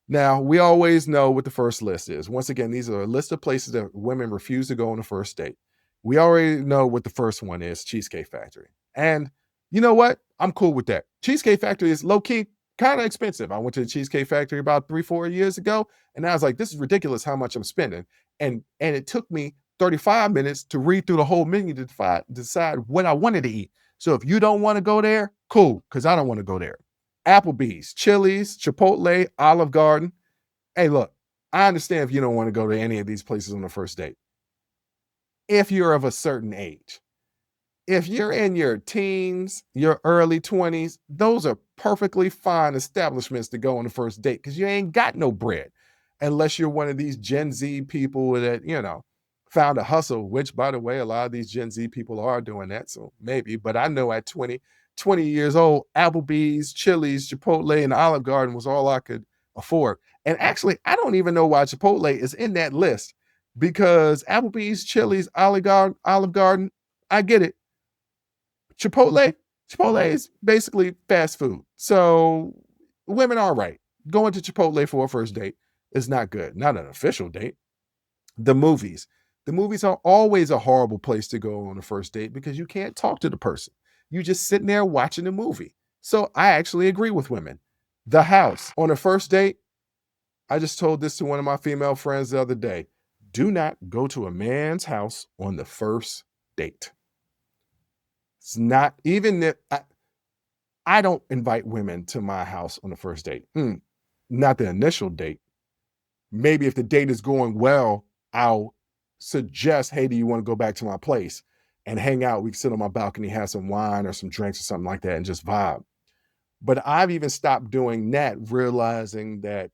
Now, we always know what the first list is. Once again, these are a list of places that women refuse to go on a first date. We already know what the first one is, Cheesecake Factory. And you know what? I'm cool with that. Cheesecake Factory is low-key kind of expensive. I went to the Cheesecake Factory about 3-4 years ago, and I was like, this is ridiculous how much I'm spending. And it took me 35 minutes to read through the whole menu to decide what I wanted to eat. So if you don't want to go there, cool, because I don't want to go there. Applebee's, Chili's, Chipotle, Olive Garden. Hey, look, I understand if you don't want to go to any of these places on the first date. If you're of a certain age, if you're in your teens, your early 20s, those are perfectly fine establishments to go on the first date because you ain't got no bread. Unless you're one of these Gen Z people that, found a hustle, which, by the way, a lot of these Gen Z people are doing that. So maybe, but I know at 20 years old, Applebee's, Chili's, Chipotle, and Olive Garden was all I could afford. And actually, I don't even know why Chipotle is in that list because Applebee's, Chili's, Olive Garden, I get it. Chipotle is basically fast food. So women are right. Going to Chipotle for a first date is not good. Not an official date. The movies. The movies are always a horrible place to go on a first date because you can't talk to the person. You're just sitting there watching the movie. So I actually agree with women. The house. On a first date, I just told this to one of my female friends the other day. Do not go to a man's house on the first date. It's not even if I don't invite women to my house on the first date. Not the initial date. Maybe if the date is going well, I'll suggest, hey, do you want to go back to my place and hang out? We can sit on my balcony, have some wine or some drinks or something like that and just vibe. But I've even stopped doing that, realizing that,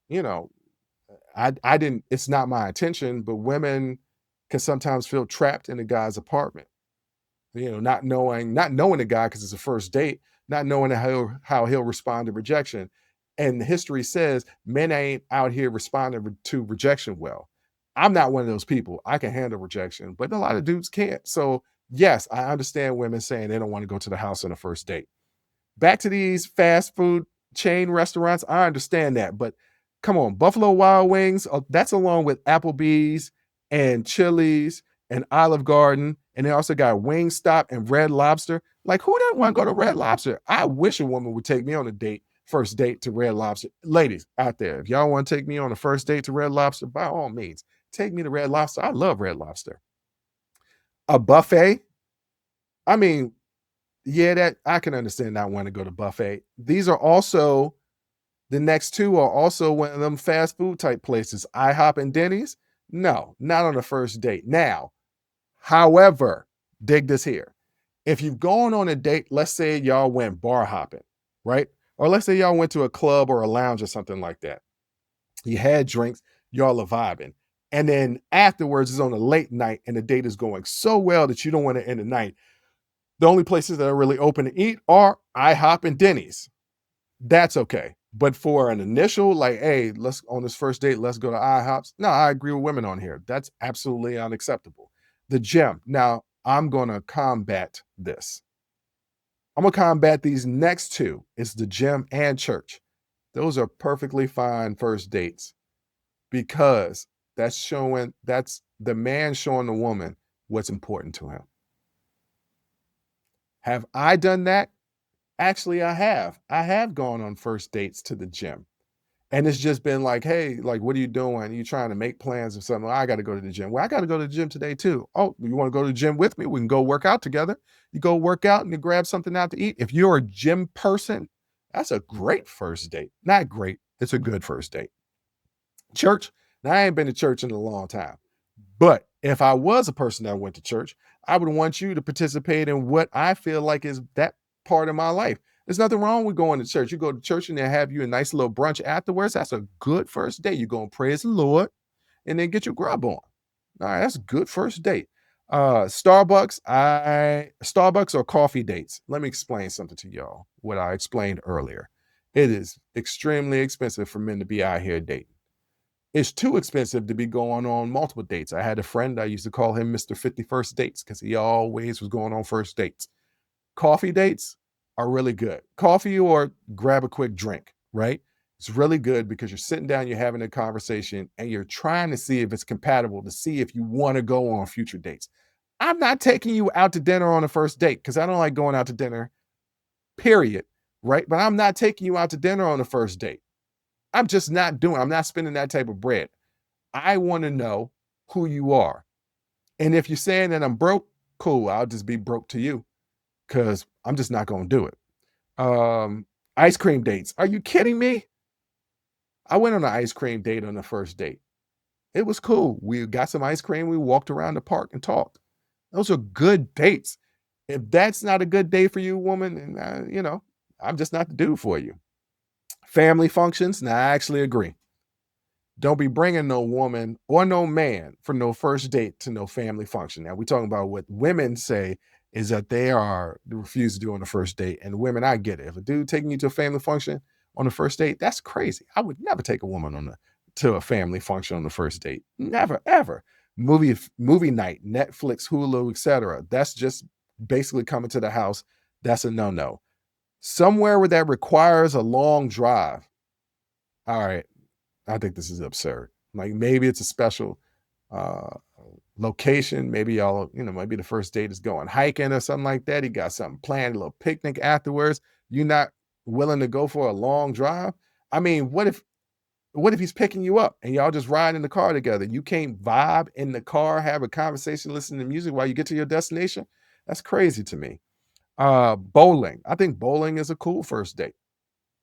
I didn't, it's not my intention, but women can sometimes feel trapped in a guy's apartment. Not knowing the guy because it's a first date, not knowing how he'll respond to rejection. And history says men ain't out here responding to rejection well. I'm not one of those people. I can handle rejection, but a lot of dudes can't. So yes, I understand women saying they don't want to go to the house on a first date. Back to these fast food chain restaurants, I understand that, but come on, Buffalo Wild Wings, that's along with Applebee's and Chili's and Olive Garden, and they also got Wingstop and Red Lobster. Like, who doesn't want to go to Red Lobster? I wish a woman would take me on a first date to Red Lobster. Ladies out there, if y'all want to take me on a first date to Red Lobster, by all means, take me to Red Lobster. I love Red Lobster. A buffet? I mean, yeah, that I can understand not wanting to go to buffet. These are also the next two are also one of them fast food type places. IHOP and Denny's. No, not on the first date. Now, however, dig this here. If you've gone on a date, let's say y'all went bar hopping, right? Or let's say y'all went to a club or a lounge or something like that. You had drinks, y'all are vibing. And then afterwards is on a late night and the date is going so well that you don't want to end the night. The only places that are really open to eat are IHOP and Denny's. That's okay. But for an initial, like, hey, let's on this first date, let's go to IHOPs. No, I agree with women on here. That's absolutely unacceptable. The gym. Now, I'm going to combat this. I'm going to combat these next two. It's the gym and church. Those are perfectly fine first dates because that's the man showing the woman what's important to him. Have I done that? Actually, I have. I have gone on first dates to the gym. And it's just been like, hey, like, what are you doing? You trying to make plans or something? I got to go to the gym. Well, I got to go to the gym today too. Oh, you want to go to the gym with me? We can go work out together. You go work out and you grab something out to eat. If you're a gym person, that's a great first date. Not great. It's a good first date. Church. Now, I ain't been to church in a long time. But if I was a person that went to church, I would want you to participate in what I feel like is that part of my life. There's nothing wrong with going to church. You go to church and they have you a nice little brunch afterwards. That's a good first date. You're going to praise the Lord and then get your grub on. All right, that's a good first date. Starbucks or coffee dates. Let me explain something to y'all, what I explained earlier. It is extremely expensive for men to be out here dating. It's too expensive to be going on multiple dates. I had a friend, I used to call him Mr. 51st Dates because he always was going on first dates. Coffee dates are really good. Coffee or grab a quick drink, right? It's really good because you're sitting down, you're having a conversation, and you're trying to see if it's compatible, to see if you want to go on future dates. I'm not taking you out to dinner on a first date because I don't like going out to dinner, period, right? But I'm not taking you out to dinner on a first date. I'm not spending that type of bread. I want to know who you are. And if you're saying that I'm broke, cool, I'll just be broke to you because I'm just not gonna do it. Ice cream dates. Are you kidding me? I went on an ice cream date on the first date. It was cool. We got some ice cream. We walked around the park and talked. Those are good dates. If that's not a good day for you, woman, then I'm just not the dude for you. Family functions. Now, I actually agree. Don't be bringing no woman or no man for no first date to no family function. Now, we're talking about what women say is that they refuse to do on the first date. And women, I get it. If a dude taking you to a family function on the first date, that's crazy. I would never take a woman to a family function on the first date. Never, ever. Movie night, Netflix, Hulu, etc. That's just basically coming to the house. That's a no-no. Somewhere where that requires a long drive. All right. I think this is absurd. Like maybe it's a special uh location. Maybe y'all, maybe the first date is going hiking or something like that. He got something planned, a little picnic afterwards. You're not willing to go for a long drive. I mean, what if he's picking you up and y'all just ride in the car together? You can't vibe in the car, have a conversation, listen to music while you get to your destination. That's crazy to me. Bowling. I think bowling is a cool first date,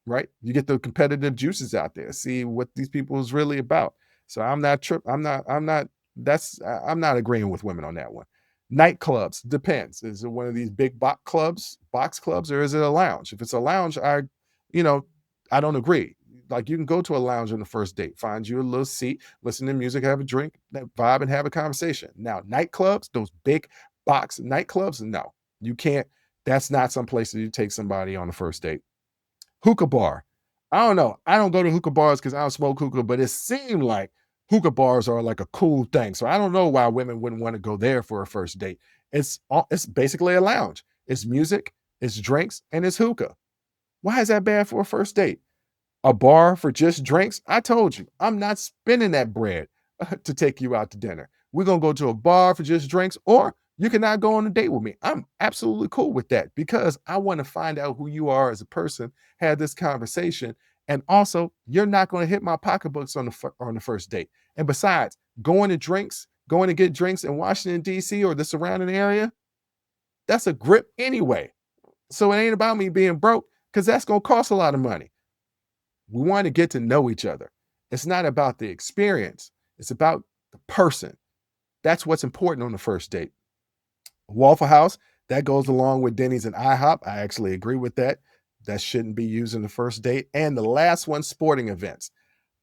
right? You get the competitive juices out there, see what these people is really about. So I'm not agreeing with women on that one. Nightclubs depends. Is it one of these big box clubs, or is it a lounge? If it's a lounge, you know, I don't agree. Like you can go to a lounge on the first date, find you a little seat, listen to music, have a drink, vibe, and have a conversation. Now, nightclubs, those big box nightclubs, no, you can't. That's not some place that you take somebody on the first date. Hookah bar. I don't know. I don't go to hookah bars because I don't smoke hookah, but it seemed like hookah bars are like a cool thing. So I don't know why women wouldn't want to go there for a first date. It's basically a lounge. It's music, it's drinks, and it's hookah. Why is that bad for a first date? A bar for just drinks? I told you, I'm not spending that bread to take you out to dinner. We're going to go to a bar for just drinks, or you cannot go on a date with me. I'm absolutely cool with that because I want to find out who you are as a person, have this conversation. And also, you're not going to hit my pocketbooks on the first date. And besides, going to get drinks in Washington, D.C. or the surrounding area, that's a grip anyway. So it ain't about me being broke because that's going to cost a lot of money. We want to get to know each other. It's not about the experience. It's about the person. That's what's important on the first date. Waffle House, that goes along with Denny's and IHOP. I actually agree with that. That shouldn't be used in the first date. And the last one, sporting events.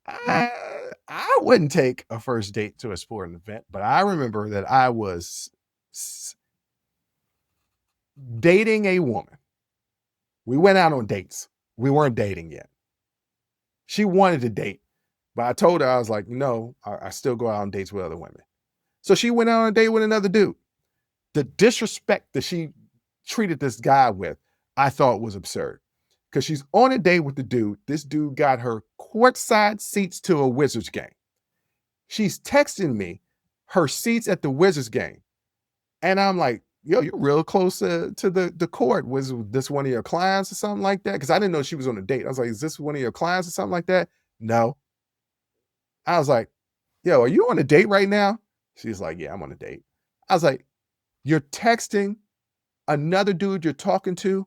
I, I wouldn't take a first date to a sporting event, but I remember that I was dating a woman. We went out on dates. We weren't dating yet. She wanted to date, but I told her, I was like, no, I still go out on dates with other women. So she went out on a date with another dude. The disrespect that she treated this guy with, I thought was absurd. Because she's on a date with the dude. This dude got her courtside seats to a Wizards game. She's texting me her seats at the Wizards game. And I'm like, yo, you're real close to the court. Was this one of your clients or something like that? Because I didn't know she was on a date. I was like, is this one of your clients or something like that? No. I was like, yo, are you on a date right now? She's like, yeah, I'm on a date. I was like, you're texting another dude you're talking to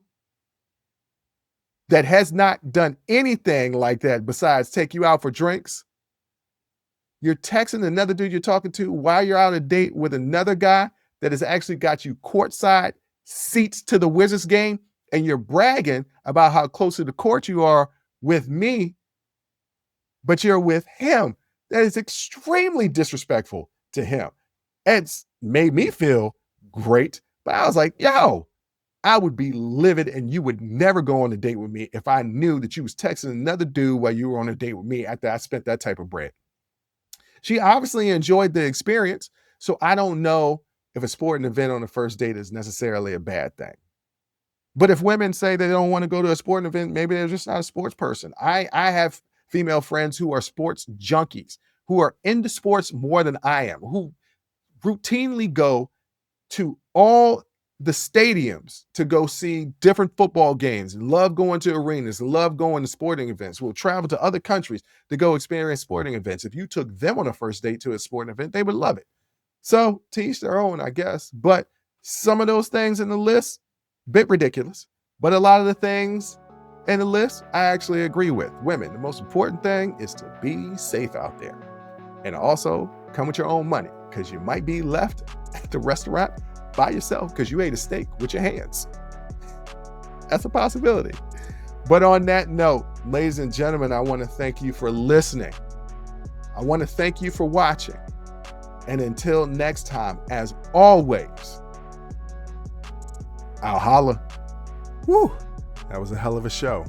that has not done anything like that besides take you out for drinks? You're texting another dude you're talking to while you're out on a date with another guy that has actually got you courtside seats to the Wizards game, and you're bragging about how close to the court you are with me, but you're with him. That is extremely disrespectful to him. It's made me feel great, but I was like, yo, I would be livid and you would never go on a date with me if I knew that you was texting another dude while you were on a date with me after I spent that type of bread. She obviously enjoyed the experience, so I don't know if a sporting event on the first date is necessarily a bad thing. But if women say they don't want to go to a sporting event, maybe they're just not a sports person. I have female friends who are sports junkies, who are into sports more than I am, who routinely go to all the stadiums to go see different football games, and love going to arenas, and love going to sporting events, will travel to other countries to go experience sporting events. If you took them on a first date to a sporting event, they would love it. So to each their own, I guess. But some of those things in the list, bit ridiculous. But a lot of the things in the list, I actually agree with. Women, the most important thing is to be safe out there. And also come with your own money, because you might be left at the restaurant by yourself because you ate a steak with your hands. That's a possibility. But on that note, ladies and gentlemen, I want to thank you for listening. I want to thank you for watching. And until next time, as always, I'll holla. Woo, that was a hell of a show.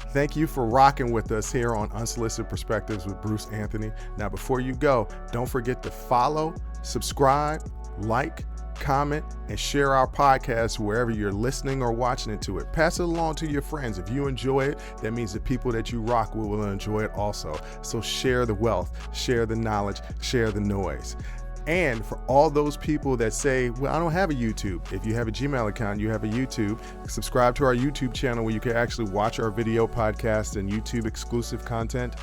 Thank you for rocking with us here on Unsolicited Perspectives with Bruce Anthony. Now, before you go, don't forget to follow, subscribe, like, comment, and share our podcast wherever you're listening or watching into it. Pass it along to your friends. If you enjoy it, that means the people that you rock with will enjoy it also. So share the wealth, share the knowledge, share the noise. And for all those people that say, well, I don't have a YouTube. If you have a Gmail account, you have a YouTube. Subscribe to our YouTube channel where you can actually watch our video podcast and YouTube exclusive content.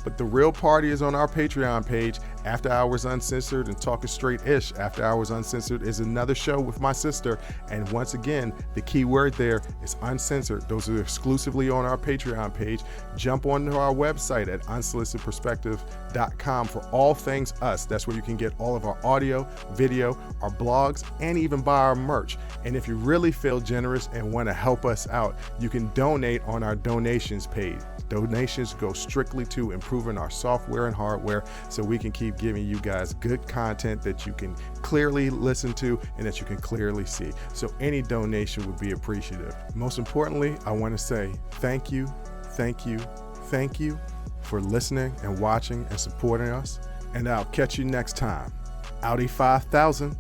But the real party is on our Patreon page, After Hours Uncensored and Talking Straight-ish. After Hours Uncensored is another show with my sister. And once again, the key word there is uncensored. Those are exclusively on our Patreon page. Jump onto our website at unsolicitedperspective.com for all things us. That's where you can get all of our audio, video, our blogs, and even buy our merch. And if you really feel generous and want to help us out, you can donate on our donations page. Donations go strictly to improving our software and hardware so we can keep giving you guys good content that you can clearly listen to and that you can clearly see. So any donation would be appreciative. Most importantly, I want to say thank you, thank you, thank you for listening and watching and supporting us. And I'll catch you next time. Audi 5000.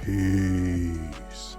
Peace.